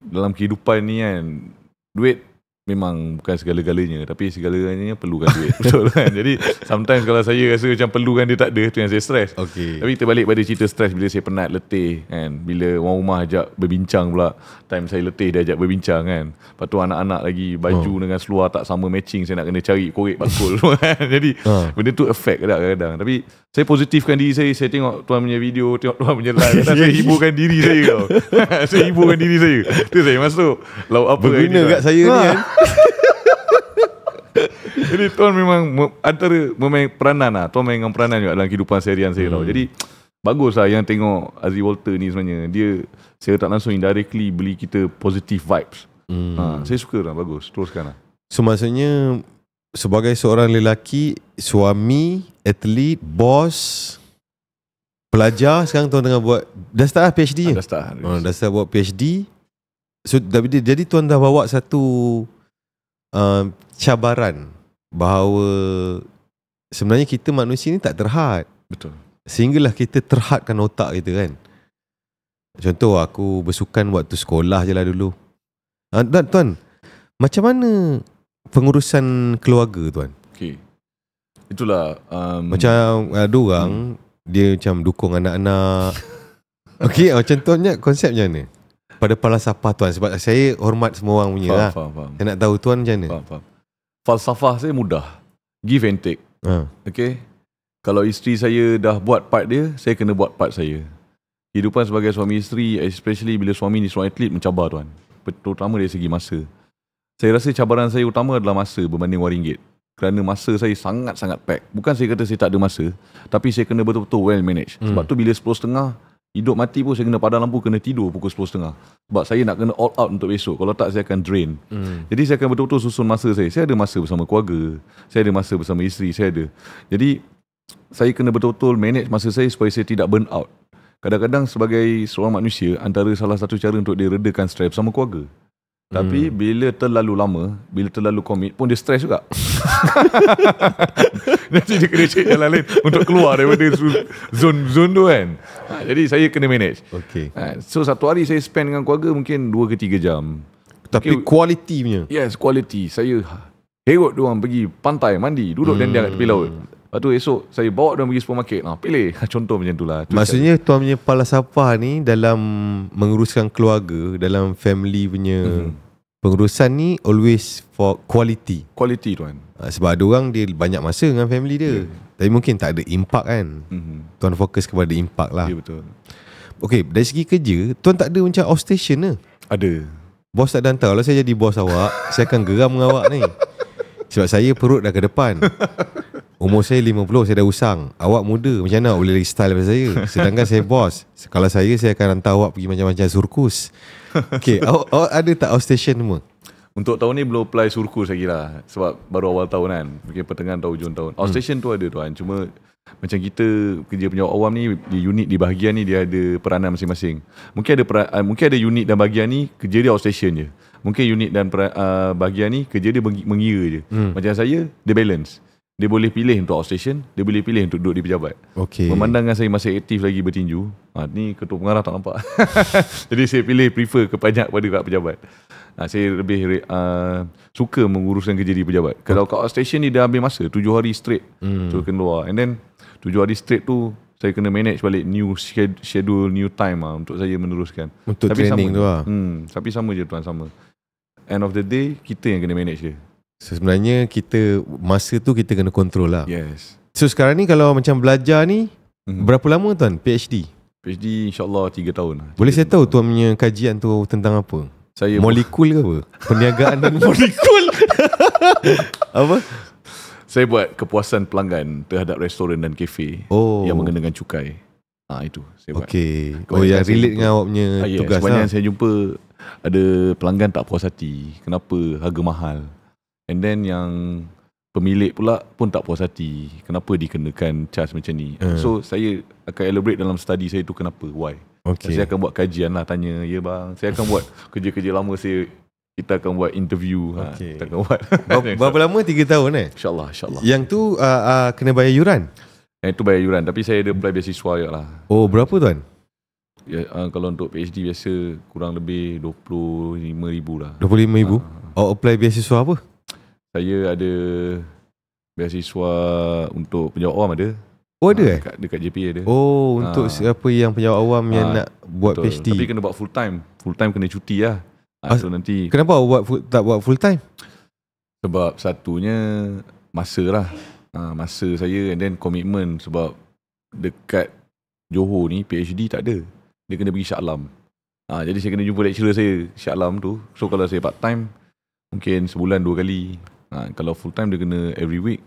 dalam kehidupan ni kan, duit memang bukan segala-galanya, tapi segala-galanya perlukan duit. Betul kan? Jadi sometimes kalau saya rasa macam perlukan dia tak ada, tu yang saya stres. Okay. Tapi terbalik pada cerita stres bila saya penat, letih kan. Bila orang rumah ajak berbincang pula, time saya letih dia ajak berbincang kan. Lepas tu anak-anak lagi baju dengan seluar tak sama matching, saya nak kena cari korek bakul kan. Jadi benda tu affect kadang-kadang. Tapi saya positifkan diri saya tengok tuan punya video, tengok tuan punya live, saya hiburkan diri saya tau. Saya hiburkan diri saya. Tu saya masuk lauk apa berguna kat saya ni kan. Jadi tuan memang antara memain peranan lah. Tuan mainkan peranan juga dalam kehidupan seharian saya tau. Jadi bagus lah yang tengok Azri Walter ni sebenarnya. Dia saya tak langsung indirectly beli kita positive vibes. Saya suka lah, bagus. Teruskan lah. So maksudnya sebagai seorang lelaki, suami, atlet, bos, pelajar, sekarang tuan tengah buat, dah start lah PhD Dah start. Dah start buat PhD. So jadi tuan dah bawa satu cabaran bahawa sebenarnya kita manusia ni tak terhad. Betul. Sehinggalah kita terhadkan otak kita kan. Contoh aku bersukan waktu sekolah je lah dulu. Tuan, macam mana pengurusan keluarga tuan? Okay. Itulah macam ada orang dia macam dukung anak-anak. Okey, macam tuannya konsepnya ni pada falsafah tuan, sebab saya hormat semua orang punya lah. Faham. Saya nak tahu tuan macam mana. Faham. Falsafah saya mudah. Give and take. Okay. Kalau isteri saya dah buat part dia, saya kena buat part saya. Kehidupan sebagai suami isteri, especially bila suami ni seorang atlet, mencabar tuan. Terutama dari segi masa. Saya rasa cabaran saya utama adalah masa berbanding RM1. Kerana masa saya sangat-sangat pack. Bukan saya kata saya tak ada masa, tapi saya kena betul-betul well manage. Sebab tu bila 10.30 hidup mati pun saya kena padam lampu, kena tidur pukul 10.30. Sebab saya nak kena all out untuk besok. Kalau tak saya akan drain. Jadi saya akan betul-betul susun masa saya. Saya ada masa bersama keluarga, saya ada masa bersama isteri, saya ada. Jadi saya kena betul-betul manage masa saya supaya saya tidak burn out. Kadang-kadang sebagai seorang manusia, antara salah satu cara untuk dia redakan stres bersama keluarga. Tapi bila terlalu lama, bila terlalu komit pun dia stres juga. Nanti dia kena cari jalan lain untuk keluar daripada zone tu kan. Jadi saya kena manage. Okay. So satu hari saya spend dengan keluarga mungkin 2 ke 3 jam. Tapi quality punya. Yes, quality. Saya herot diorang pergi pantai, mandi, duduk dan dia kat tepi laut. Lepas tu esok saya bawa diorang pergi supermarket. Pilih. Contoh macam tu lah. Maksudnya tuan punya falsafah ni dalam menguruskan keluarga, dalam family punya pengurusan ni always for quality. Quality tuan. Sebab ada orang dia banyak masa dengan family dia, tapi mungkin tak ada impact kan. Tuan fokus kepada impact lah. Ya, betul. Okay, dari segi kerja, tuan tak ada macam outstation ke? Ada. Bos tak ada hantar. Kalau saya jadi bos awak, saya akan geram dengan awak ni. Sebab saya perut dah ke depan. Umur saya 50, saya dah usang. Awak muda, macam mana awak boleh lagi style daripada saya? Sedangkan saya bos. Kalau saya akan hantar awak pergi macam-macam surkus. Okay, awak ada tak outstation semua? Untuk tahun ni belum apply surkus lagi lah. Sebab baru awal tahun kan. Mungkin pertengahan atau hujung tahun. Outstation tu ada tuan. Cuma macam kita kerja penjawat awam ni, di unit di bahagian ni dia ada peranan masing-masing. Mungkin ada unit dan bahagian ni kerja dia outstation je. Mungkin unit dan bahagian ni kerja dia mengira je. Macam saya, dia balance. Dia boleh pilih untuk outstation, dia boleh pilih untuk duduk di pejabat. Okay. Memandangkan saya masih aktif lagi bertinju, ni ketua pengarah tak nampak. Jadi saya prefer kebanyak pada kat pejabat. Saya lebih suka menguruskan kerja di pejabat. Kalau kat outstation ni dia ambil masa 7 hari straight tu keluar. And then 7 hari straight tu saya kena manage balik new schedule, new time untuk saya meneruskan. Untuk tapi training tu lah. Tapi sama je tuan, sama. End of the day, kita yang kena manage dia. So, sebenarnya masa tu kita kena control lah. Yes. So sekarang ni kalau macam belajar ni, berapa lama tuan PhD? PhD insyaAllah 3 tahun. Boleh saya tahu tuan punya kajian tu tentang apa? Molekul ke apa? Perniagaan dan molekul. Apa? Saya buat kepuasan pelanggan terhadap restoran dan kafe yang mengenakan cukai. Itu saya buat. Yang relate dengan awak punya tugas lah. Sebenarnya saya jumpa ada pelanggan tak puas hati. Kenapa harga mahal? And then yang pemilik pula pun tak puas hati. Kenapa dikenakan charge macam ni? So saya akan elaborate dalam study saya tu kenapa, why. Saya akan buat kajian lah, tanya, ya bang, saya akan buat kerja-kerja lama kita akan buat interview. Kita akan buat. Berapa lama? 3 tahun InsyaAllah. Yang tu kena bayar yuran? Yang tu bayar yuran, tapi saya ada apply beasiswa je lah. Berapa tuan? Kalau untuk PhD biasa kurang lebih 25,000 lah. 25,000? Apply beasiswa apa? Saya ada beasiswa untuk penjawat awam ada. Ada dekat JPA ada. Untuk siapa yang penjawat awam yang nak buat PhD. Tapi kena buat full time. Full time kena cuti lah. So nanti. Kenapa tak buat full time? Sebab satunya masa lah. Masa saya and then komitmen. Sebab dekat Johor ni PhD tak ada. Dia kena pergi Shah Alam. Jadi saya kena jumpa lecturer saya Shah Alam tu. So kalau saya part time mungkin sebulan 2 kali. Kalau full time dia kena every week.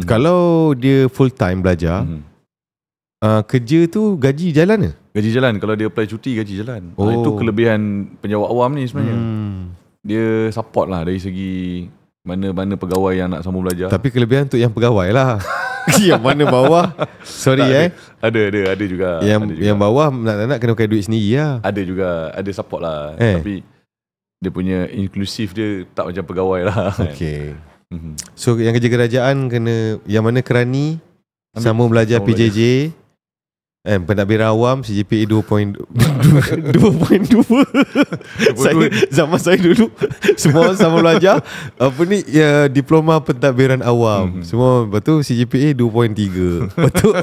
Kalau dia full time belajar, kerja tu gaji jalan ke? Gaji jalan. Kalau dia apply cuti, gaji jalan. Itu kelebihan penjawat awam ni sebenarnya. Dia support lah dari segi mana-mana pegawai yang nak sambung belajar. Tapi kelebihan untuk yang pegawai lah. Yang mana bawah, sorry Ada juga. Yang bawah nak kena pakai duit sendiri lah. Ada juga, ada support lah. Tapi dia punya inklusif dia tak macam pegawai lah. So yang kerja kerajaan kena, yang mana kerani sambung belajar PJJ, pentadbiran awam CGPA 2.2. Zaman saya dulu semua sama belajar diploma pentadbiran awam. Semua betul CGPA 2.3. Betul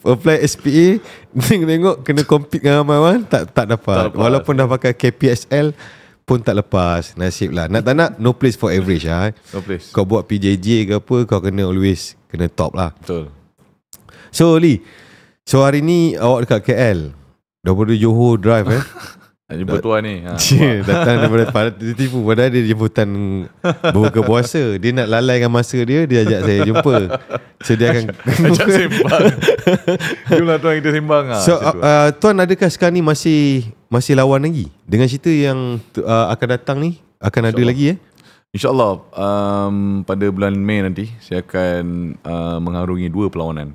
apply SPA tengok kena compete dengan ramai orang tak dapat. Walaupun dah pakai KPSL pun tak lepas. Nasib lah. Nak tak nak, no place for average lah. No place. Kau buat PJJ ke apa, kau kena always kena top lah. Betul. So Lee, so hari ni awak dekat KL, daripada Johor drive jumpa tuan ni. Datang daripada tipu. Padahal dia jemputan berbuka puasa. Dia nak lalaikan masa dia ajak saya jumpa. So dia akan ajak sembang. Jumlah tuan kita sembang. So tuan adakah sekarang ni masih lawan lagi dengan cerita yang akan datang ni? Akan ada lagi InsyaAllah pada bulan Mei nanti saya akan mengharungi 2 perlawanan.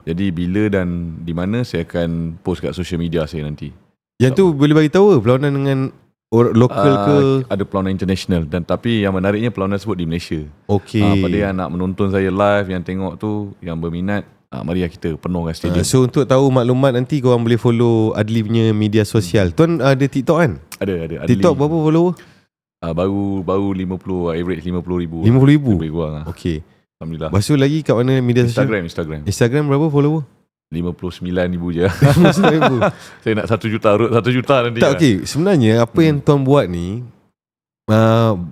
Jadi bila dan di mana saya akan post kat social media saya nanti. Yang tu boleh bagi tahu perlawanan dengan lokal ke? Ada perlawanan international, dan tapi yang menariknya perlawanan tersebut di Malaysia. Pada yang nak menonton saya live, yang tengok tu, yang berminat, mari kita penuhkan stadium. So untuk tahu maklumat nanti korang boleh follow Adli punya media sosial. Tuan ada TikTok kan? Ada. TikTok berapa follower? Baru 50, average 50,000. 50,000? Lebih kurang. Okey. Alhamdulillah. Lepas tu lagi kat mana media sosial? Instagram berapa follower? 59,000 je. 59,000. Saya nak 1 juta nanti. Tak, okey. Sebenarnya apa yang tuan buat ni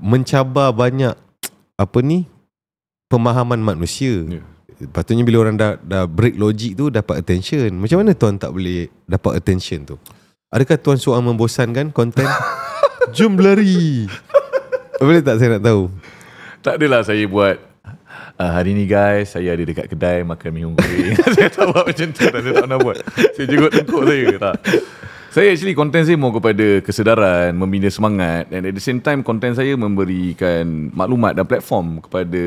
mencabar banyak pemahaman manusia. Patutnya bila orang dah break logik tu dapat attention. Macam mana tuan tak boleh dapat attention tu? Adakah tuan soal membosankan konten? Jom lari. Boleh tak saya nak tahu? Tak adalah saya buat hari ni guys, saya ada dekat kedai makan mi hong goreng. Saya tak buat macam tu. Saya tak nak buat. Saya jenguk tengkuk saya. Tak. Saya actually konten saya mau kepada kesedaran, membina semangat, and at the same time konten saya memberikan maklumat dan platform kepada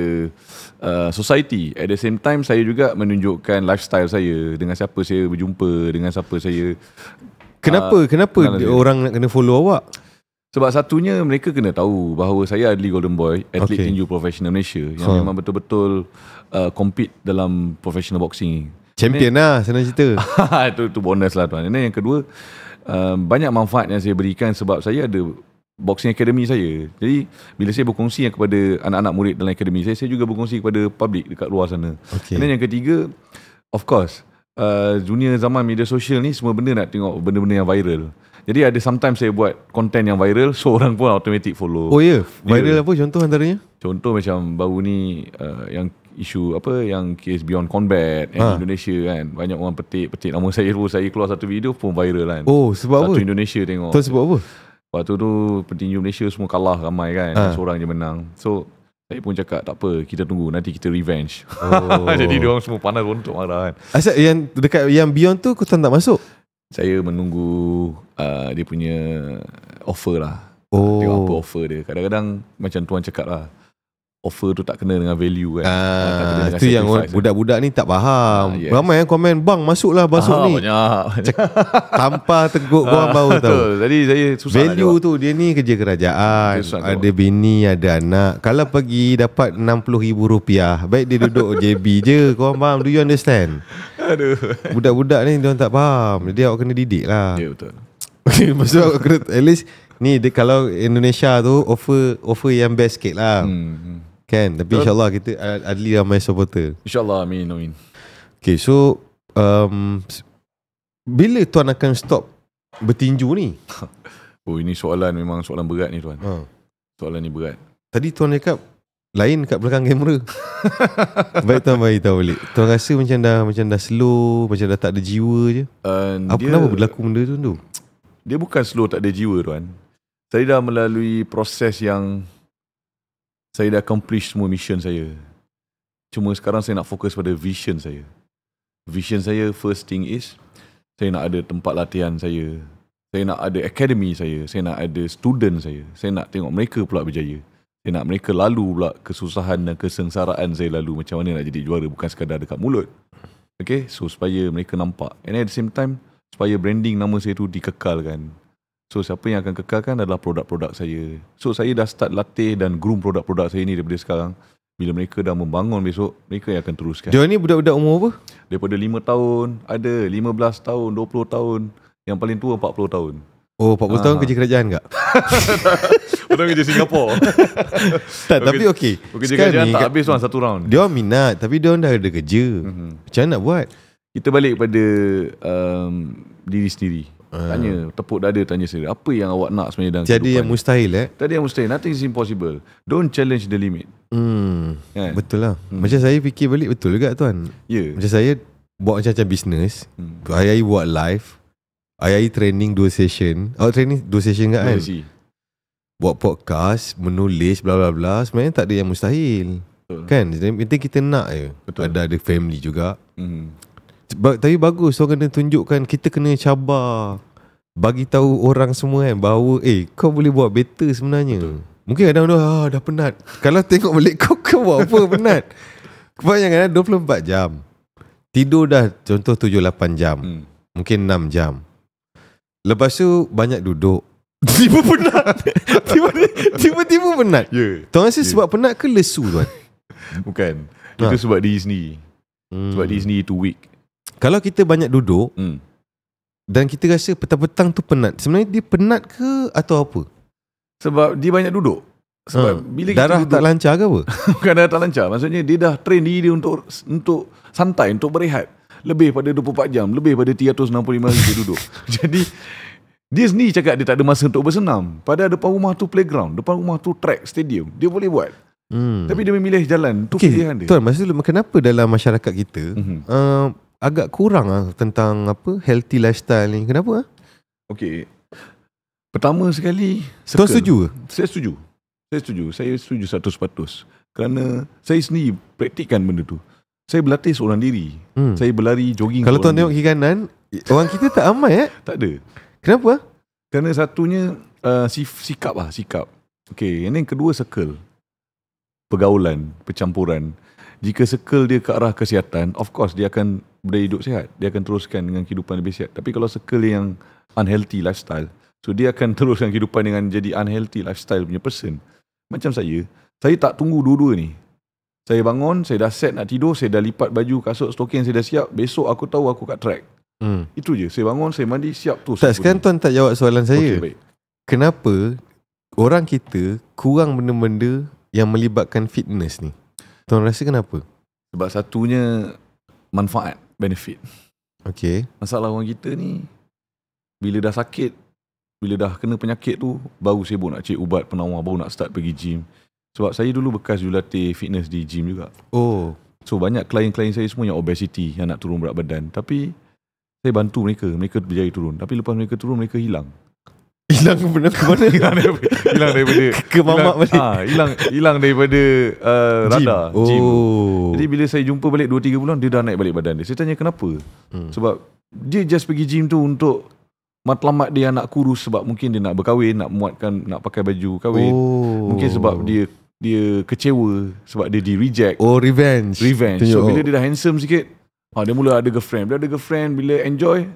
society. At the same time saya juga menunjukkan lifestyle saya, dengan siapa saya berjumpa, dengan siapa saya. Kenapa orang nak kena follow awak? Sebab satunya mereka kena tahu bahawa saya Adli Golden Boy, atlet tinju profesional Malaysia yang memang betul-betul compete dalam professional boxing. Champion lah, senang cerita. Itu bonus lah tuan. Dan yang kedua, banyak manfaat yang saya berikan sebab saya ada boxing academy saya. Jadi bila saya berkongsi kepada anak-anak murid dalam academy saya juga berkongsi kepada public dekat luar sana. Dan yang ketiga, of course, dunia zaman media sosial ni semua benda nak tengok benda-benda yang viral. Jadi ada sometimes saya buat konten yang viral, so orang pun automatic follow. Oh ya, viral apa contoh antaranya? Contoh macam baru ni yang isu yang case Beyond Combat Indonesia kan. Banyak orang petik nama saya pun, saya keluar satu video pun viral kan. Oh, sebab satu apa? Indonesia tengok. Sebab apa? Waktu tu petinju Malaysia semua kalah ramai kan. Seorang je menang. So Saya pun cakap tak apa, kita tunggu, nanti kita revenge. Jadi diorang semua panas untuk marah kan. Asal yang dekat yang Beyond tu tuan tak masuk? Saya menunggu dia punya offer lah. Tengok apa offer dia. Kadang-kadang macam tuan cakap lah, offer tu tak kena dengan value kan. Itu yang budak-budak ni tak faham. Yes. Ramai yang komen, bang masuklah masuk ni. Banyak. Tanpa teguk korang baru tahu. Jadi saya susah value tu dia ni kerja kerajaan. Ada bini, ada anak. Kalau pergi dapat RM60,000, baik dia duduk JB je. Korang faham? Do you understand? Aduh. Budak-budak ni diorang tak faham. Jadi awak kena didik lah. Ya betul. Maksud awak kena at least ni kalau Indonesia tu offer yang best sikit lah. Kan, tapi insyaAllah kita adli ramai supporter. InsyaAllah, amin. Okay, so bila tuan akan stop bertinju ni? Ini memang soalan berat ni tuan. Soalan ni berat. Tadi tuan cakap lain kat belakang kamera. Baik tuan bagi tahu balik. Tuan rasa macam dah slow, macam dah tak ada jiwa je. Kenapa berlaku benda tu? Dia bukan slow tak ada jiwa tuan. Saya dah melalui proses yang saya dah accomplish semua mission saya. Cuma sekarang saya nak fokus pada vision saya. Vision saya first thing is, saya nak ada tempat latihan saya. Saya nak ada academy saya. Saya nak ada student saya. Saya nak tengok mereka pula berjaya. Saya nak mereka lalu pula kesusahan dan kesengsaraan saya lalu. Macam mana nak jadi juara, bukan sekadar dekat mulut. Okay, so supaya mereka nampak. And at the same time, supaya branding nama saya tu dikekalkan. So siapa yang akan kekalkan adalah produk-produk saya. So saya dah start latih dan groom produk-produk saya ni daripada sekarang. Bila mereka dah membangun besok, mereka yang akan teruskan. Dia ni budak-budak umur apa? Daripada 5 tahun, ada 15 tahun, 20 tahun. Yang paling tua 40 tahun. Oh, 40 tahun kerja kerajaan tak? Orang kerja Singapura. Tak, tapi okey. Kerja kerajaan tak habis tuan satu round. Dia minat, tapi dia dah ada kerja. Macam mana nak buat? Kita balik pada diri sendiri. Tanya, tepuk dada, tanya sendiri, apa yang awak nak sebenarnya dalam kehidupan? Tiada yang mustahil Tiada yang mustahil. Nothing is impossible. Don't challenge the limit. Kan? Betul lah. Macam saya fikir balik, betul juga tuan. Macam saya buat macam-macam bisnes. Hari-hari buat live. Hari-hari training 2 session. Awak training 2 session kan? Buat podcast, menulis, bla bla bla. Sebenarnya tak ada yang mustahil. Betul. Kan? Yang penting kita nak je. Betul. Ada family juga. Tapi bagus, so kena tunjukkan, kita kena cabar, bagi tahu orang semua kan bahawa kau boleh buat better sebenarnya. Betul. Mungkin kadang-kadang dah penat. Kalau tengok balik kau buat apa penat. Kebanyakan 24 jam. Tidur dah contoh 7-8 jam. Mungkin 6 jam. Lepas tu banyak duduk. Tiba penat. Tiba-tiba penat. Tuan rasa sebab penat ke lesu tuan? Bukan. Itu sebab diri sendiri. Sebab diri sendiri tu weak. Kalau kita banyak duduk dan kita rasa petang-petang tu penat, sebenarnya dia penat ke atau apa? Sebab dia banyak duduk. Sebab bila darah kita duduk, tak lancar ke apa? Bukan darah tak lancar. Maksudnya dia dah train diri dia untuk santai, untuk berehat. Lebih pada 24 jam, lebih pada 365 hari dia duduk. Jadi dia sendiri cakap dia tak ada masa untuk bersenam. Padahal depan rumah tu playground, depan rumah tu track, stadium. Dia boleh buat. Tapi dia memilih jalan. Tu pilihan dia. Tuan, maksud kenapa dalam masyarakat kita agak kurang tentang healthy lifestyle ni? Kenapa? Okey. Pertama sekali, tuan setuju ke? Saya setuju. Saya setuju 100%. Kerana saya sendiri praktikkan benda tu. Saya berlatih seorang diri. Saya berlari, jogging. Kalau tuan tengok kiri kanan, orang kita tak amai Tak ada. Kenapa? Kerana satunya sikap. Okey, yang kedua circle. Pergaulan, percampuran. Jika circle dia ke arah kesihatan, of course dia akan berdaya hidup sihat. Dia akan teruskan dengan kehidupan lebih sihat. Tapi kalau circle yang unhealthy lifestyle, so dia akan teruskan kehidupan dengan jadi unhealthy lifestyle punya person. Macam saya tak tunggu dua-dua ni. Saya bangun, saya dah set nak tidur, saya dah lipat baju, kasut, stoking, saya dah siap. Besok aku tahu aku kat track. Itu je. Saya bangun, saya mandi, siap tu. Tak, sekarang tuan tak jawab soalan saya. Okay, baik. Kenapa orang kita kurang benda-benda yang melibatkan fitness ni? Tuan rasa kenapa? Sebab satunya manfaat, benefit. Okay. Masalah orang kita ni, bila dah sakit, bila dah kena penyakit tu, baru sibuk nak cek ubat penawar, baru nak start pergi gym. Sebab saya dulu bekas jurulatih fitness di gym juga. Oh. So banyak klien-klien saya semua yang obesity, yang nak turun berat badan. Tapi saya bantu mereka berjaya turun. Tapi lepas mereka turun, mereka hilang. Hilang ke mana? Hilang daripada ke mamak balik. Hilang daripada radar gym. Jadi bila saya jumpa balik 2-3 bulan, dia dah naik balik badan dia. Saya tanya kenapa? Sebab dia just pergi gym tu untuk matlamat dia nak kurus, sebab mungkin dia nak berkahwin, nak muatkan, nak pakai baju kahwin. Mungkin sebab dia kecewa sebab dia di reject. Revenge. So bila dia dah handsome sikit, dia mula ada girlfriend. Bila ada girlfriend, bila enjoy,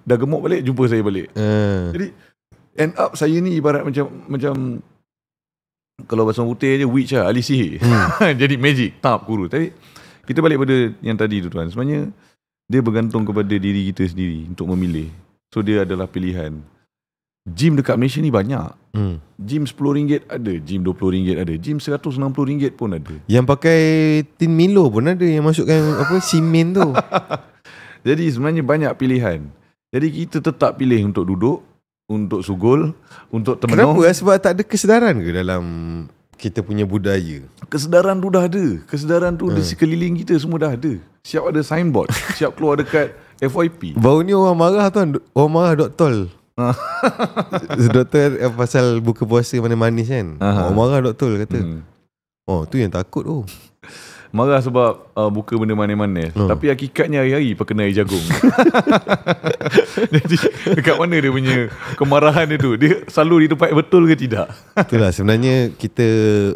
dah gemuk balik, jumpa saya balik. Jadi end up saya ni ibarat macam kalau bahasa putih je, witch lah, ahli sihir. Jadi magic, kurus. Tapi kita balik pada yang tadi tu tuan. Sebenarnya dia bergantung kepada diri kita sendiri untuk memilih. So dia adalah pilihan. Gym dekat Malaysia ni banyak. Gym RM10 ada, gym RM20 ada, gym RM160 pun ada. Yang pakai tin Milo pun ada, yang masukkan simen tu. Jadi sebenarnya banyak pilihan. Jadi kita tetap pilih untuk duduk, untuk sugul, untuk termenung. Kenapa? Sebab tak ada kesedaran ke dalam kita punya budaya? Kesedaran tu dah ada. Kesedaran tu di sekeliling kita semua dah ada. Siap ada signboard, siap keluar dekat FYP. Baru ni orang marah tuan. Orang marah Dr. Doktor pasal buka puasa mana manis kan. Orang marah Dr. kata. Tu yang takut tu. Marah sebab buka benda manis-manis. Tapi hakikatnya hari-hari perkena air jagung. Jadi dekat mana dia punya kemarahan dia tu? Dia selalu di tempat betul ke tidak? Itulah sebenarnya kita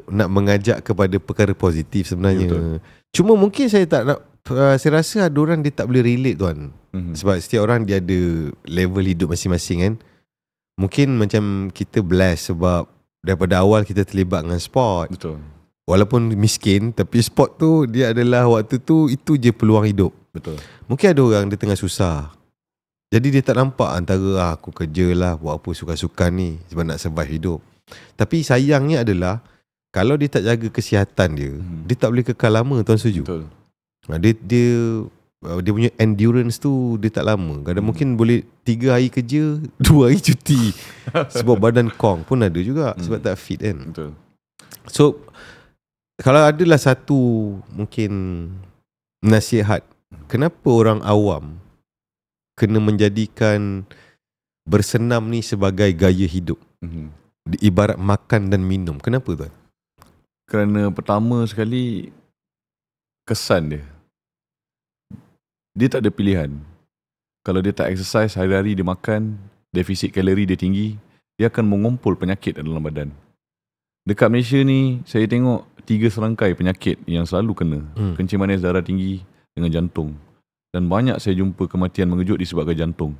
nak mengajak kepada perkara positif sebenarnya. Betul. Cuma mungkin saya tak nak, saya rasa ada orang dia tak boleh relate tuan. Sebab setiap orang dia ada level hidup masing-masing kan. Mungkin macam kita blessed sebab daripada awal kita terlibat dengan sport. Betul. Walaupun miskin, tapi sport tu dia adalah waktu tu, itu je peluang hidup. Betul. Mungkin ada orang dia tengah susah, jadi dia tak nampak antara aku kerja lah, buat apa suka-suka ni sebab nak survive hidup. Tapi sayangnya adalah kalau dia tak jaga kesihatan dia, dia tak boleh kekal lama, tuan setuju? Betul. Dia punya endurance tu dia tak lama. Kadang mungkin boleh 3 hari kerja, 2 hari cuti. Sebab badan kong pun ada juga, sebab tak fit kan. Betul. So kalau adalah satu mungkin nasihat, kenapa orang awam kena menjadikan bersenam ni sebagai gaya hidup, ibarat makan dan minum, kenapa tuan? Kerana pertama sekali, kesan dia tak ada pilihan. Kalau dia tak exercise, hari-hari dia makan, defisit kalori dia tinggi, dia akan mengumpul penyakit dalam badan. Dekat Malaysia ni, saya tengok 3 serangkai penyakit yang selalu kena. Kencing manis, darah tinggi dengan jantung. Dan banyak saya jumpa kematian mengejut disebabkan jantung.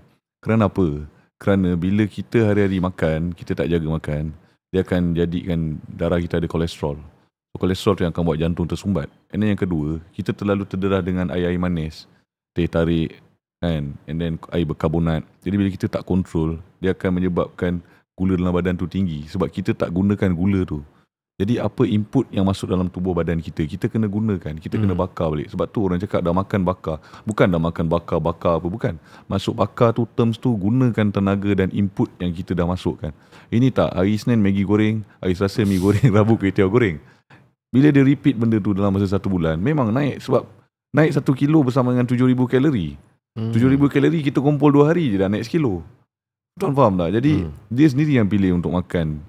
Kerana apa? Kerana bila kita hari-hari makan, kita tak jaga makan, dia akan jadikan darah kita ada kolesterol. So, kolesterol tu yang akan buat jantung tersumbat. And then yang kedua, kita terlalu terdedah dengan air-air manis, teh tarik kan, and then air berkarbonat. Jadi bila kita tak kontrol, dia akan menyebabkan gula dalam badan tu tinggi. Sebab kita tak gunakan gula tu. Jadi apa input yang masuk dalam tubuh badan kita, kita kena gunakan, kita kena bakar balik. Sebab tu orang cakap dah makan bakar. Bukan dah makan bakar apa, bukan. Masuk bakar tu, terms tu, gunakan tenaga dan input yang kita dah masukkan. Ini tak, hari Isnin Maggi goreng, hari Selasa mi goreng, Rabu kuih tiaw goreng. Bila dia repeat benda tu dalam masa 1 bulan, memang naik. Sebab naik 1 kilo bersama dengan 7,000 kalori. 7,000 kalori kita kumpul 2 hari je dah naik 1 kilo. Tuan faham tak? Jadi dia sendiri yang pilih untuk makan.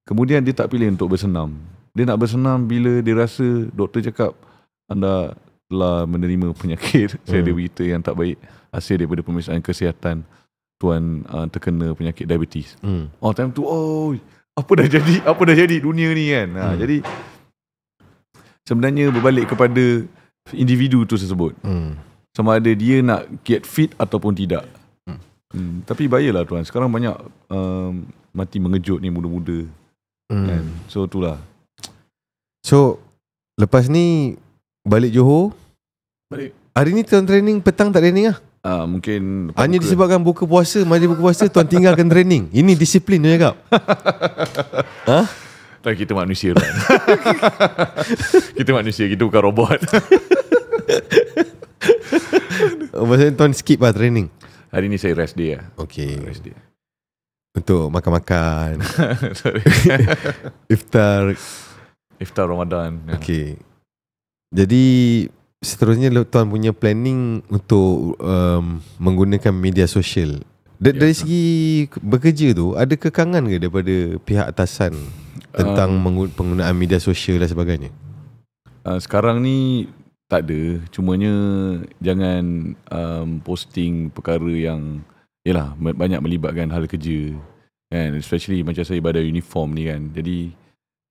Kemudian dia tak pilih untuk bersenam. Dia nak bersenam bila dia rasa doktor cakap anda telah menerima penyakit. Saya ada berita yang tak baik. Hasil daripada pemeriksaan kesihatan, tuan terkena penyakit diabetes. Time tu, apa dah jadi dunia ni kan. Jadi sebenarnya berbalik kepada individu tu tersebut. Sama ada dia nak get fit ataupun tidak. Tapi bayalah tuan, sekarang banyak mati mengejut ni muda-muda. Kan? So itulah. So lepas ni balik Johor. Balik. Hari ni tuan training, petang tak training lah? Mungkin hanya disebabkan buka puasa, mari buka puasa tuan tinggalkan training. Ini disiplin tu cakap. Tak, kita manusia kan. Kita manusia, kita bukan robot. Maksudnya tuan skip lah training? Hari ni saya rest day lah. Okay. Rest day. Untuk makan-makan. Iftar Ramadan. Okay. Jadi seterusnya tuan punya planning untuk menggunakan media sosial Dari segi bekerja tu, ada kekangan ke daripada pihak atasan tentang penggunaan media sosial dan sebagainya? Sekarang ni tak ada. Cumanya jangan posting perkara yang banyak melibatkan hal kerja kan, especially macam saya pada uniform ni kan. Jadi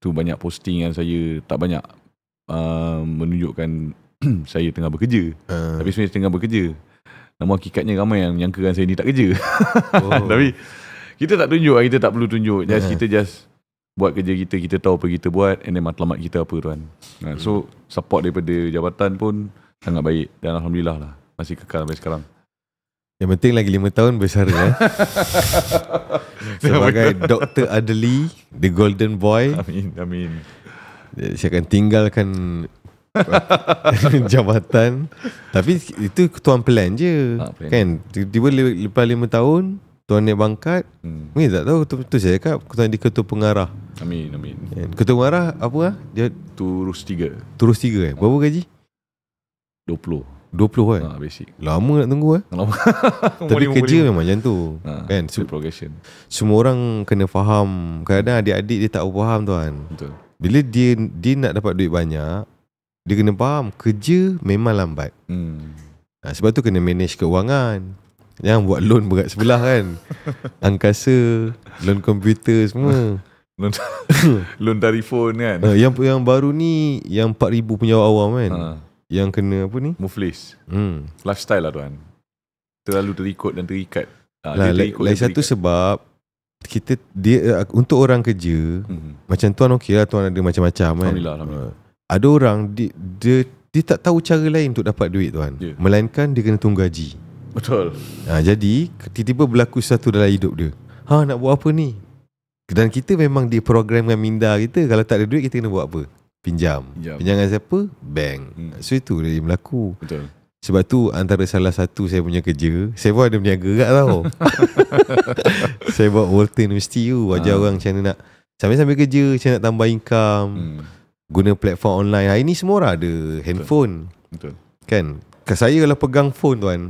tu banyak posting yang saya tak banyak menunjukkan saya tengah bekerja. Tapi sebenarnya tengah bekerja. Namun hakikatnya ramai yang nyangkakan saya ni tak kerja. Tapi kita tak tunjuk, kita tak perlu tunjuk. Kita just buat kerja kita, kita tahu apa kita buat, and then matlamat kita apa tuan. So support daripada jabatan pun sangat baik, dan alhamdulillah lah masih kekal sampai sekarang. Yang penting lagi 5 tahun bersara sebagai Dr. Adli, the golden boy. Amin. Saya akan tinggalkan jabatan. Tapi itu tuan plan je plan. Kan tiba-tiba lepas 5 tahun tuan naik pangkat. Mungkin tak tahu tu saya cakap tuan di ketua pengarah. Amin. Ketua pengarah apa dia? Terus 3 Berapa gaji? 20 kan? Basic. Lama nak tunggu Lama. Tapi kerja memang macam tu kan. Progression. Semua orang kena faham. Kadang-kadang adik-adik dia tak faham tuan. Betul. Bila dia nak dapat duit banyak, dia kena faham kerja memang lambat. Sebab tu kena manage keuangan. Jangan buat loan berat sebelah kan. Angkasa, loan komputer semua. Loan telefon kan. Yang baru ni yang 4,000 punya awam kan. Yang kena apa ni? Muflis. Lifestyle lah tuan. Terlalu terikut dan terikat. Lagi satu sebab dia untuk orang kerja, macam tuan okey lah, tuan ada macam-macam kan. Alhamdulillah. Ada orang dia tak tahu cara lain untuk dapat duit tuan. Melainkan dia kena tunggu gaji. Betul. Jadi tiba-tiba berlaku sesuatu dalam hidup dia. Nak buat apa ni? Dan kita memang diprogramkan minda kita, kalau tak ada duit kita kena buat apa? Pinjam. Pinjangan siapa? Bank. So itu dia berlaku. Betul. Sebab tu antara salah satu saya punya kerja, saya pun ada berniaga kat tau. Saya buat Walter University tu. Ajar orang macam mana nak sambil-sambil kerja, macam nak tambah income. Guna platform online. Hari ni semua orang ada handphone. Betul. Kan? Saya kalau pegang phone tuan,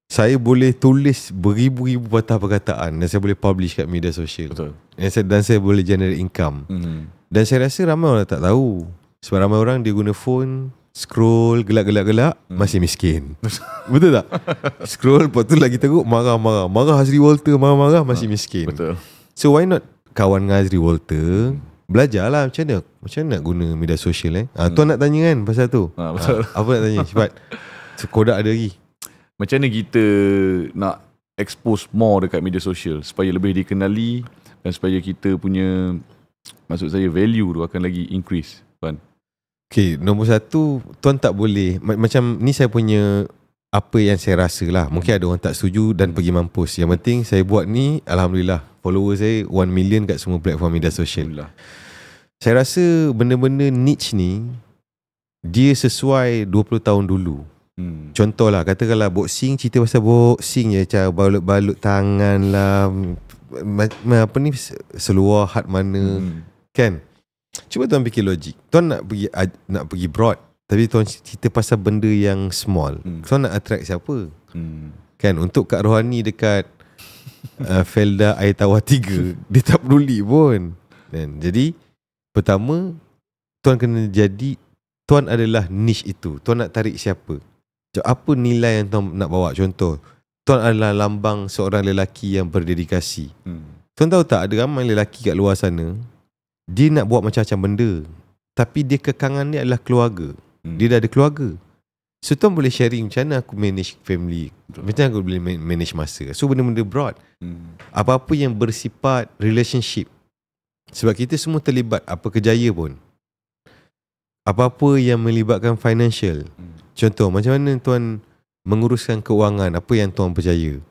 saya boleh tulis beribu-ribu patah perkataan dan saya boleh publish kat media sosial. Betul. Dan saya boleh generate income. Dan saya rasa ramai orang tak tahu. Sebab ramai orang dia guna phone, scroll, gelak-gelak-gelak, masih miskin. Betul tak? Scroll, lepas tu lagi teruk, marah-marah. Marah Azri Walter, marah-marah, masih miskin. Betul. So why not kawan dengan Azri Walter, belajarlah macam mana nak guna media sosial Tuan nak tanya kan pasal tu? Betul. Apa nak tanya? Sebab Kodak ada lagi. Macam mana kita nak expose more dekat media sosial supaya lebih dikenali dan supaya kita punya, maksud saya, value tu akan lagi increase, tuan? Okay, nombor satu, tuan tak boleh, macam ni saya punya apa yang saya rasa lah. Mungkin ada orang tak setuju dan pergi mampus. Yang penting saya buat ni, alhamdulillah, follower saya 1 million kat semua platform media sosial. Saya rasa benda-benda niche ni dia sesuai 20 tahun dulu. Contohlah, katakanlah boxing, cerita pasal boxing je, cara balut-balut tangan lah, apa ni, seluar had mana, kan? Cuba tuan fikir logik. Tuan nak pergi broad, tapi tuan cerita pasal benda yang small. Tuan nak attract siapa? Kan, untuk Kak Rohani dekat Felda Air Tawar 3, dia tak peduli pun. Dan jadi pertama, tuan kena jadi, tuan adalah niche itu. Tuan nak tarik siapa? Apa nilai yang tuan nak bawa? Contoh, tuan adalah lambang seorang lelaki yang berdedikasi. Tuan tahu tak, ada ramai lelaki kat luar sana, dia nak buat macam-macam benda, tapi dia kekangan dia adalah keluarga. Dia dah ada keluarga. So tuan boleh sharing macam mana aku manage family, macam mana aku boleh manage masa. So benda-benda broad, apa-apa yang bersifat relationship. Sebab kita semua terlibat, apa kejaya pun, apa-apa yang melibatkan financial. Contoh, macam mana tuan menguruskan keuangan, apa yang tuan percaya.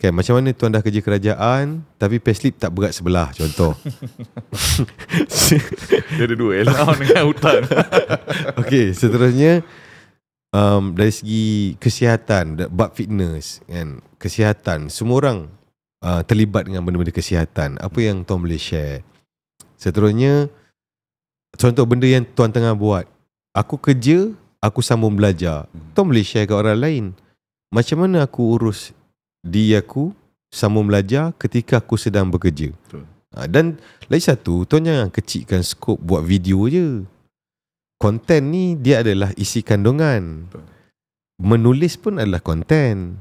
Kan, macam mana tuan dah kerja kerajaan tapi payslip tak berat sebelah, contoh. Dia ada dua, allowance dengan hutang. Okay, seterusnya dari segi kesihatan, bab fitness kan, kesihatan, semua orang terlibat dengan benda-benda kesihatan. Apa yang tuan boleh share? Seterusnya, contoh benda yang tuan tengah buat, aku kerja, aku sambung belajar. Tuan boleh share ke orang lain, macam mana aku urus diri aku sambung belajar ketika aku sedang bekerja. Betul. Dan lagi satu, tuan jangan kecilkan skop buat video je. Konten ni dia adalah isi kandungan. Betul. Menulis pun adalah konten.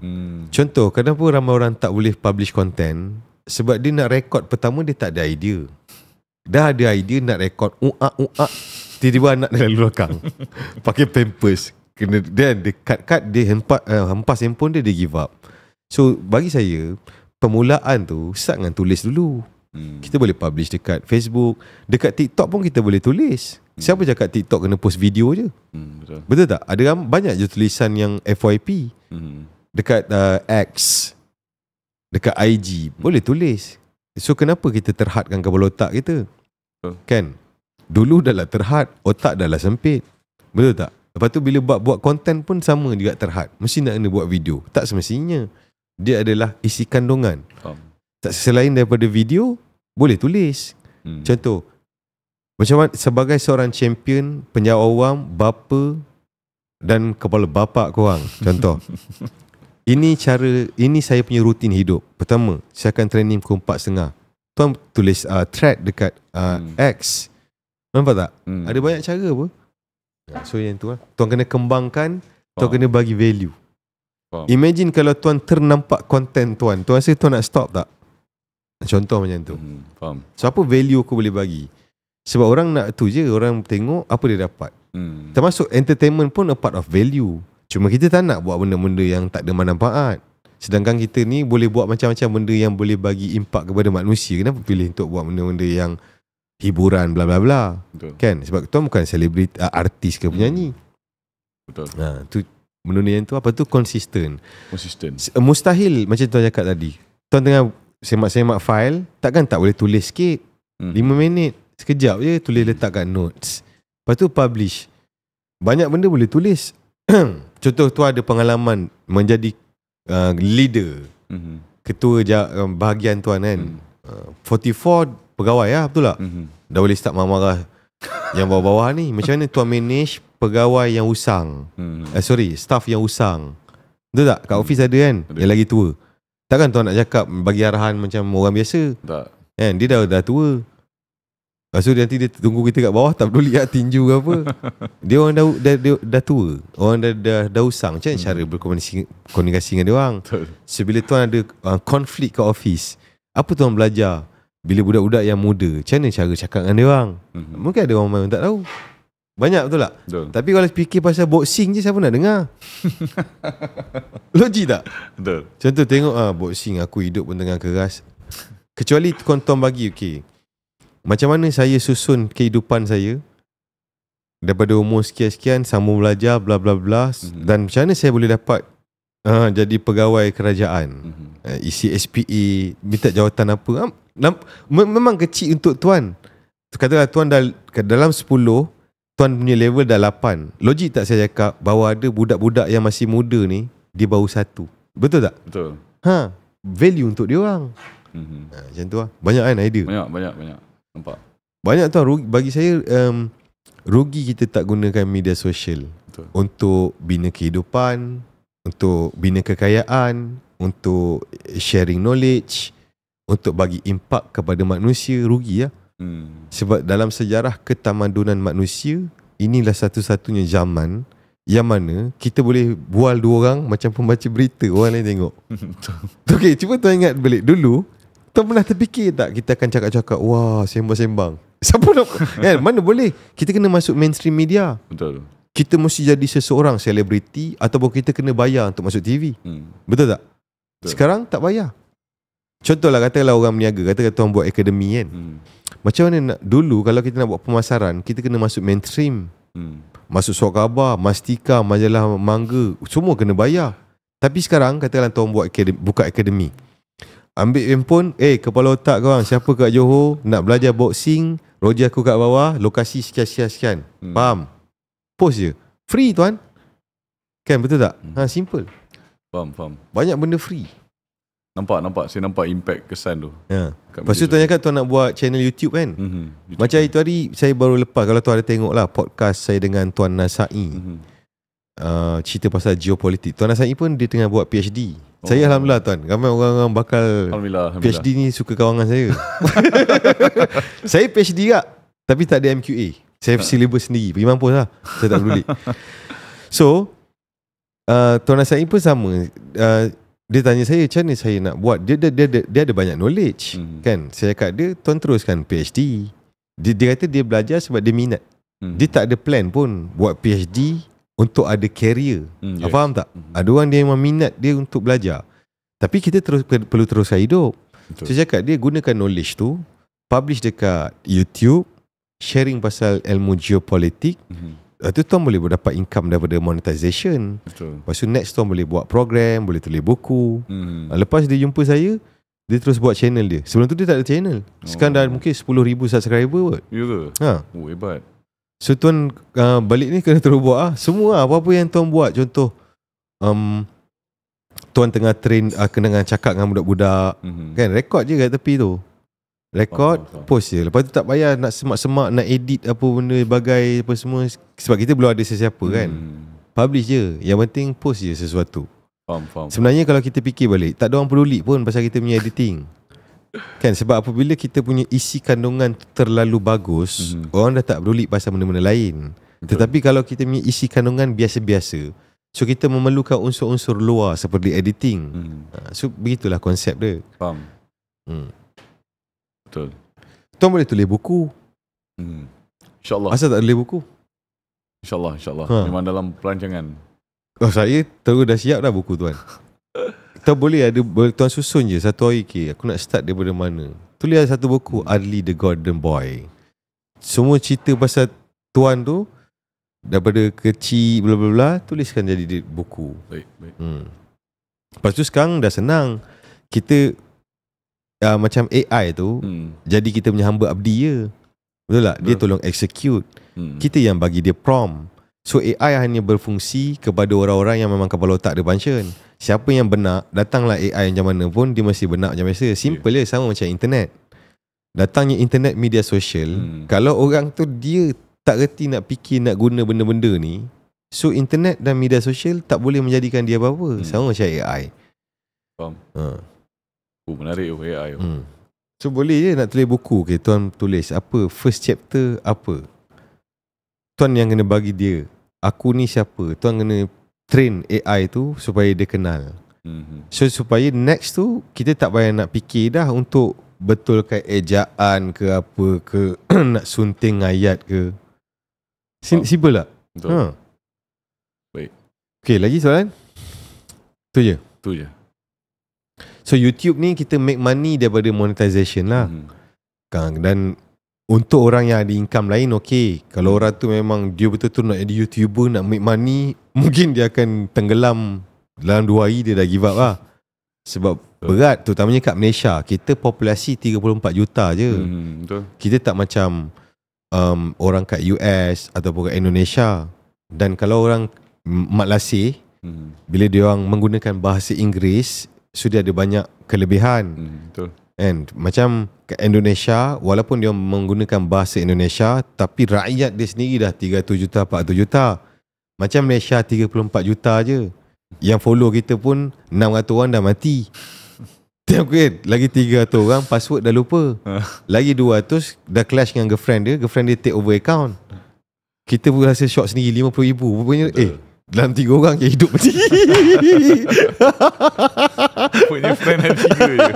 Contoh, kenapa ramai orang tak boleh publish konten? Sebab dia nak rekod pertama dia tak ada idea. Dah ada idea nak rekod tiba-tiba anak dia lalu belakang pakai pampers, kena dia cut dia hempas handphone dia give up. So bagi saya permulaan tu start dengan tulis dulu. Kita boleh publish dekat Facebook, dekat TikTok pun kita boleh tulis. Siapa cakap TikTok kena post video je? Betul tak? Ada banyak je tulisan yang FYP. Dekat X, dekat IG boleh tulis. So kenapa kita terhadkan kepala otak kita? Kan? Dulu dah lah terhad, otak dah lah sempit. Betul tak? Lepas tu bila buat konten pun sama juga terhad. Mesti nak kena buat video. Tak semestinya. Dia adalah isi kandungan. Tak selain daripada video, boleh tulis. Contoh, macam mana sebagai seorang champion, penjawat awam, bapa dan kepala bapak korang. Contoh. Ini saya punya rutin hidup. Pertama, saya akan training pukul 4.30. Tuan tulis thread dekat X. Nampak tak? Ada banyak cara apa? So yang tu lah. Tuan kena kembangkan, tuan kena bagi value. Imagine kalau tuan ternampak konten tuan rasa tuan nak stop tak? Contoh macam tu. Faham. So apa value aku boleh bagi? Sebab orang nak tu je, orang tengok apa dia dapat. Termasuk entertainment pun a part of value. Cuma kita tak nak buat benda-benda yang tak ada manfaat. Sedangkan kita ni boleh buat macam-macam benda yang boleh bagi impak kepada manusia. Kenapa pilih untuk buat benda-benda yang hiburan bla bla bla? Kan? Sebab tuan bukan selebriti, artis ke penyanyi. Betul. Tu benda yang tu apa tu konsisten. Mustahil macam tuan cakap tadi. Tuan tengah semak-semak file, takkan tak boleh tulis sikit. 5 minit, sekejap je tulis letak kat notes. Lepas tu publish. Banyak benda boleh tulis. Contoh tu ada pengalaman menjadi leader, ketua bahagian tuan kan. 44 pegawai lah, betul tak? Dah boleh start marah-marah yang bawah-bawah ni. Macam mana tuan manage pegawai yang usang? Staff yang usang. Betul tak? Kat office ada kan, yang lagi tua. Takkan tuan nak cakap bagi arahan macam orang biasa? Tak. Kan? Dia dah tua. Lepas tu nanti dia tunggu kita kat bawah, tak peduli lah tinju ke apa. Dia orang dah tua. Orang dah usang. Macam mana cara berkomunikasi dengan dia orang? So bila tuan ada konflik kat office, apa tuan belajar? Bila budak-budak yang muda, macam mana cara cakap dengan dia orang? Mungkin ada orang yang tak tahu. Banyak betul tak? Betul. Tapi kalau fikir pasal boxing je, siapa nak dengar? Logik tak? Betul. Contoh tengok boxing, aku hidup pun tengah keras. Kecuali tuan bagi, okay, macam mana saya susun kehidupan saya daripada umur sekian-sekian, sambung belajar bla bla bla, dan macam mana saya boleh dapat jadi pegawai kerajaan, isi SPA, minta jawatan apa. Memang kecil untuk tuan. Katakanlah tuan dalam 10, tuan punya level dah 8. Logik tak saya cakap bahawa ada budak-budak yang masih muda ni, dia baru 1. Betul tak? Betul. Value untuk dia orang. Macam tu lah. Banyak kan idea? Banyak. Nampak? Banyak tuan. Bagi saya, rugi kita tak gunakan media sosial. Betul. Untuk bina kehidupan, untuk bina kekayaan, untuk sharing knowledge, untuk bagi impak kepada manusia. Rugi lah. Sebab dalam sejarah ketamadunan manusia, inilah satu-satunya zaman yang mana kita boleh bual 2 orang macam pembaca berita, orang lain tengok. Okay, cuba tuan ingat balik dulu. Tuan pernah terfikir tak kita akan cakap-cakap, wah, sembang-sembang? Siapa nak? Kan? Mana boleh? Kita kena masuk mainstream media. Betul. Kita mesti jadi seseorang selebriti, ataupun kita kena bayar untuk masuk TV. Betul tak? Betul. Sekarang tak bayar. Contohlah, katakanlah orang berniaga, katakan tuan buat akademi kan. Macam mana dulu kalau kita nak buat pemasaran, kita kena masuk mainstream. Masuk surat khabar, Mastika, majalah Mangga, semua kena bayar. Tapi sekarang katakanlah tuan buka akademi. Ambil handphone, kepala otak korang, siapa kat Johor nak belajar boxing, roja aku kat bawah, lokasi sekian-sekian. Faham? Post je. Free tuan. Kan, betul tak? Simple. Faham. Banyak benda free. Nampak. Saya nampak impact kesan tu. Lepas tu tuan cakap tuan nak buat channel YouTube kan? Macam itu hari saya baru lepas, kalau tuan ada tengok lah podcast saya dengan Tuan Nasai. cerita pasal geopolitik. Tuan Asai pun dia tengah buat PhD. Saya Alhamdulillah tuan, ramai orang bakal Alhamdulillah. PhD ni suka kawangan saya. Saya PhD tak, tapi tak ada MQA. Saya syllabus sendiri, pergi mampus lah. Saya tak peduli. So Tuan Asai pun sama. Dia tanya saya macam mana saya nak buat. Dia ada banyak knowledge kan. Saya cakap dia, tuan teruskan PhD. Dia kata dia belajar sebab dia minat. Dia tak ada plan pun buat PhD untuk ada career. Yes. Faham tak? Ada orang dia memang minat dia untuk belajar, tapi kita perlu teruskan hidup. Betul. So saya cakap dia gunakan knowledge tu, publish dekat YouTube, sharing pasal ilmu geopolitik. Tu tuan boleh dapat income daripada monetization. Betul. Lepas tu next tuan boleh buat program, boleh tulis buku. Lepas dia jumpa saya, dia terus buat channel dia. Sebelum tu dia tak ada channel. Sekarang dah mungkin 10,000 subscriber kot. Ya ke? Hebat. So tuan balik ni kena terus buat semua apa-apa yang tuan buat. Contoh tuan tengah train kena cakap dengan budak-budak kan, rekod je kat tepi tu. Rekod, post je. Lepas tu tak payah nak semak-semak, nak edit apa benda bagai apa semua, sebab kita belum ada sesiapa kan. Publish je. Yang penting post je sesuatu. Faham. Sebenarnya kalau kita fikir balik, tak ada orang peduli pun pasal kita punya editing. Kan, sebab apabila kita punya isi kandungan terlalu bagus, orang dah tak peduli pasal benda-benda lain. Betul. Tetapi kalau kita punya isi kandungan biasa-biasa, so kita memerlukan unsur-unsur luar seperti editing. So begitulah konsep dia. Faham. Betul. Tuan boleh tulis buku. InsyaAllah. Asal tak tulis buku? InsyaAllah. Memang dalam perancangan. Saya terus dah siap dah buku tuan. Tuan boleh tuan susun je satu hari, aku nak start daripada mana. Tulis satu buku, Adli the Golden Boy. Semua cerita pasal tuan tu daripada kecil bla bla bla, tuliskan jadi buku. Baik. Lepas tu sekarang dah senang. Kita macam AI tu jadi kita punya hamba abdi je. Betul tak? Dia tolong execute. Kita yang bagi dia prompt. So AI hanya berfungsi kepada orang-orang yang memang kepala otak dia function. Siapa yang benak, datanglah AI macam mana pun, dia mesti benak macam biasa. Simple je, sama macam internet. Datangnya internet, media sosial. Kalau orang tu dia tak reti nak fikir, nak guna benda-benda ni, so internet dan media sosial tak boleh menjadikan dia apa-apa. Sama macam AI. Faham. Menarik AI. So boleh je nak tulis buku. Tuan tulis apa, first chapter apa. Tuan yang kena bagi dia, aku ni siapa. Tuan kena train AI tu supaya dia kenal. So supaya next tu kita tak payah nak fikir dah untuk betulkan ejaan ke apa ke nak sunting ayat ke. Simple tak? Betul. Baik. Okay, lagi soalan? Tu je. So YouTube ni kita make money daripada monetization lah. Dan untuk orang yang ada income lain, okay. Kalau orang tu memang dia betul-betul nak jadi YouTuber, nak make money, mungkin dia akan tenggelam dalam 2 hari, dia dah give up lah. Sebab berat, terutamanya kat Malaysia. Kita populasi 34 juta je. Betul. Kita tak macam orang kat US ataupun kat Indonesia. Dan kalau orang Mat Lasih, bila dia orang menggunakan bahasa Inggeris, so dia ada banyak kelebihan. Betul. And macam kat Indonesia, walaupun dia menggunakan bahasa Indonesia, tapi rakyat dia sendiri dah 300 juta, 400 juta. Macam Malaysia 34 juta je. Yang follow kita pun 600 orang dah mati. Lagi 300 orang password dah lupa. Lagi 200 dah clash dengan girlfriend dia take over account. Kita pun rasa shock sendiri, 50,000. Rupanya dalam 3 orang yang hidup mati. Punya friend ada 3 je.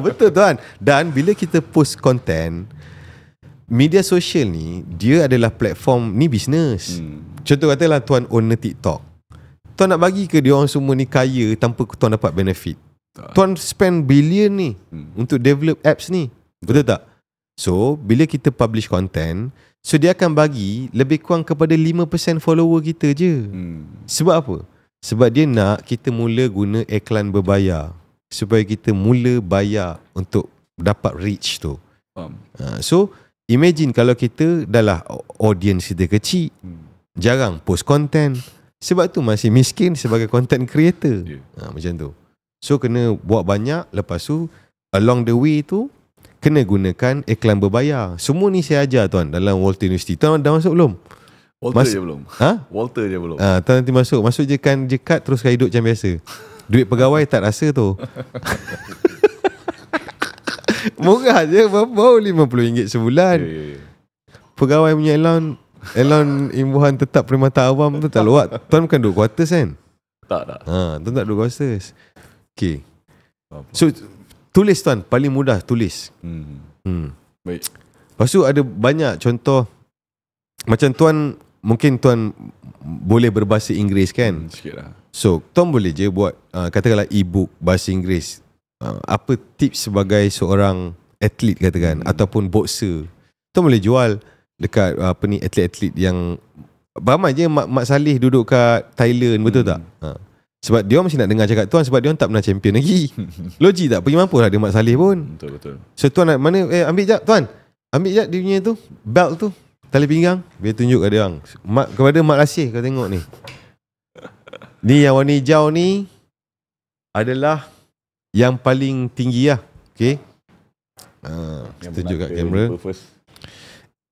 Betul tuan. Dan bila kita post content, media sosial ni, dia adalah platform ni bisnes. Contoh katalah tuan owner TikTok. Tuan nak bagi ke dia orang semua ni kaya tanpa tuan dapat benefit? Tuan spend billion ni untuk develop apps ni. Betul tak? So bila kita publish content, so dia akan bagi lebih kurang kepada 5% follower kita je. Sebab apa? Sebab dia nak kita mula guna iklan berbayar, supaya kita mula bayar untuk dapat reach tu. So imagine kalau kita dah audience kita kecil, jarang post content. Sebab tu masih miskin sebagai content creator. Macam tu. So kena buat banyak. Lepas tu along the way tu kena gunakan iklan berbayar. Semua ni saya ajar tuan dalam Walter University. Tuan dah masuk belum? Walter je belum. Walter je belum. Tuan nanti masuk je kan je kad terus kau hidup macam biasa. Duit pegawai tak rasa tu. Murah je, baru RM50 sebulan. Pegawai punya Elon imbuhan tetap perkhidmatan awam tu tak luat. Tuan bukan duduk quarters kan? Tak. Tuan tak duduk quarters. Okay. So tulis tuan, paling mudah tulis. Baik. Lepas tu ada banyak contoh. Macam tuan, mungkin tuan boleh berbahasa Inggeris kan? Sikit lah. So tuan boleh je buat katakanlah e-book bahasa Inggeris. Apa tips sebagai seorang atlet katakan, ataupun boxer. Tuan boleh jual dekat atlet-atlet yang ramai je. Mak Saleh duduk kat Thailand, betul tak? Sebab dia mesti nak dengar cakap tuan, sebab dia tak pernah champion lagi. Logik tak? Pergi mampu lah dia Mak Saleh pun. Betul. So tuan nak mana? Ambil jap tuan. Ambil jap dia punya tu, belt tu, tali pinggang. Biar tunjuk kat dia orang. Kepada Mak Lasih kau tengok ni. Ni yang warna hijau ni adalah yang paling tinggi lah. Okay. Tunjuk kat kamera.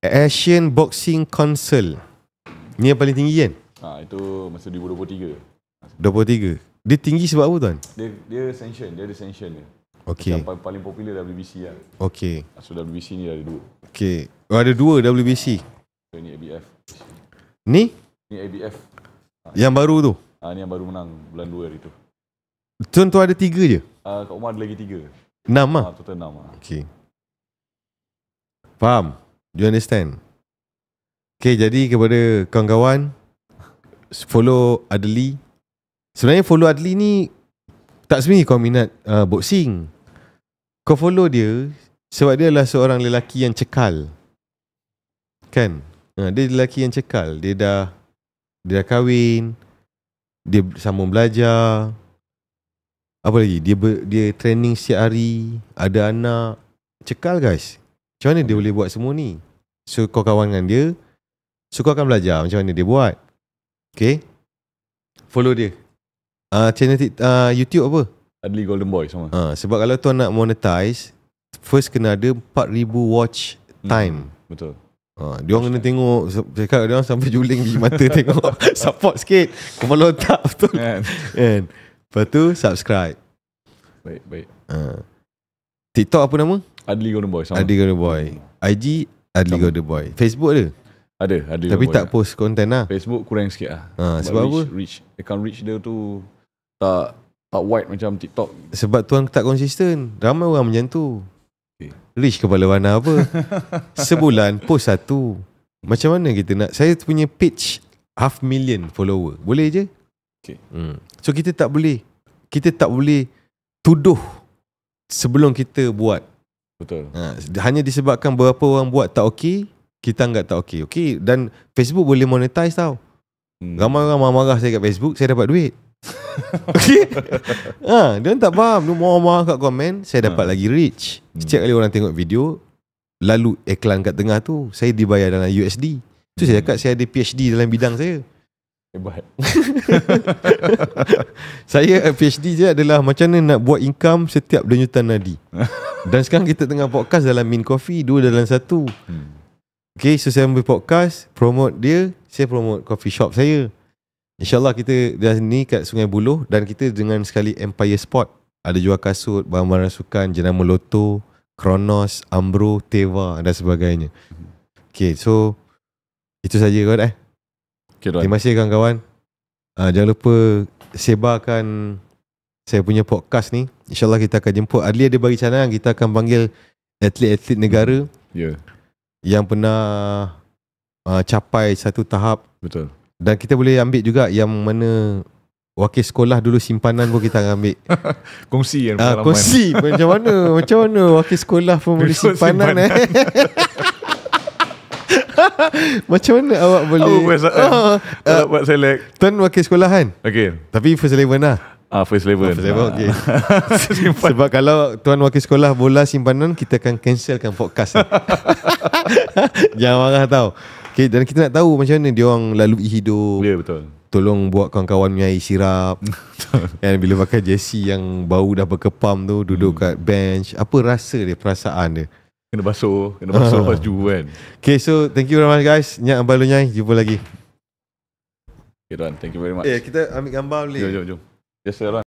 Asian Boxing Council. Ni yang paling tinggi kan? Itu masa 2023. 23. Dia tinggi sebab apa tuan? Dia sanction, dia ada sanction dia. Okay. Macam paling popular WBC lah. Okay. So WBC ni ada 2. Okay. Ada 2 WBC. So, ni ABF. Ni? Ni ABF. Yang baru tu? Ni yang baru menang bulan 2 hari tu. Tuan tu ada 3 je? Kat rumah ada lagi 3. 6 lah? Total 6 lah. Okay. Faham? Do you understand? Okay, jadi kepada kawan-kawan, follow Adli. Sebenarnya follow Adli ni tak sebenarnya kau minat boxing. Kau follow dia sebab dia adalah seorang lelaki yang cekal. Kan? Dia lelaki yang cekal. Dia dah kahwin. Dia sambung belajar. Apa lagi? Dia training setiap hari. Ada anak. Cekal guys. Macam mana dia boleh buat semua ni? So kau kawan dengan dia. So kau akan belajar macam mana dia buat. Okay. Follow dia. Channel YouTube apa? Adli Golden Boy sama. Sebab kalau tuan nak monetize, first kena ada 4,000 watch time. Betul. Dia orang kena tengok. Cakap dia orang sampai juling biji mata tengok. Support sikit. Kepala otak betul kan? Lepas tu subscribe. Baik. TikTok apa nama? Adli Golden Boy sama. Adli Golden Boy. IG Adli Golden Boy. Facebook ada? Ada Adli tapi Golden tak Boy. post konten lah. Facebook kurang sikit lah. Sebab apa? Account reach dia tu tak wide macam TikTok. Sebab tuan tak konsisten. Ramai orang macam tu. Reach kepala warna apa? Sebulan post 1. Macam mana kita nak? Saya punya page 500,000 follower. Boleh je? Okay. So kita tak boleh tuduh sebelum kita buat. Betul. Hanya disebabkan beberapa orang buat tak okey, kita anggap tak okey. Okey, dan Facebook boleh monetize tau. Ramai orang marah-marah saya kat Facebook, saya dapat duit. Okay. Dia tak faham. Dia marah-marah kat komen, saya dapat lagi reach. Setiap kali orang tengok video, lalu iklan kat tengah tu, saya dibayar dalam USD. Tu saya cakap saya ada PhD dalam bidang saya. Hebat. Saya PhD je adalah macam mana nak buat income setiap denyutan nadi. Dan sekarang kita tengah podcast dalam Min Coffee, 2 dalam 1. Okay, so saya ambil podcast, promote dia, saya promote coffee shop saya. InsyaAllah kita dah ni kat Sungai Buloh, dan kita dengan sekali Empire Sport. Ada jual kasut, barang-barang sukan, jenama loto, Kronos, Ambro, Teva dan sebagainya. Okay, so itu saja kawan. Okay, terima kasih kawan-kawan. Jangan lupa sebarkan saya punya podcast ni. InsyaAllah kita akan jemput. Adli ada bagi cadangan, kita akan panggil atlet-atlet negara yang pernah capai satu tahap. Betul. Dan kita boleh ambil juga yang mana wakil sekolah dulu simpanan pun kita akan ambil. Kongsi kan pengalaman. Kongsi macam mana wakil sekolah pun boleh simpanan. Macam mana awak boleh buat select. Tuan wakil sekolah kan? Okay. Tapi first 11 lah. First 11. Okay. Sebab kalau tuan wakil sekolah bola simpanan, kita akan cancelkan podcast. Jangan marah tau. Okay, dan kita nak tahu macam mana dia orang lalui hidup. Ya, betul. Tolong buat kawan-kawan punya air sirap. Kan bila pakai jersey yang bau dah berkepam tu, duduk kat bench, apa rasa dia, perasaan dia? Kena basuh baju kan. Okay, so thank you very much guys. Nyak Abang Lunyai, jumpa lagi. Okay, Ron, thank you very much. Kita ambil gambar boleh? Jom. Yes, sir, Ron.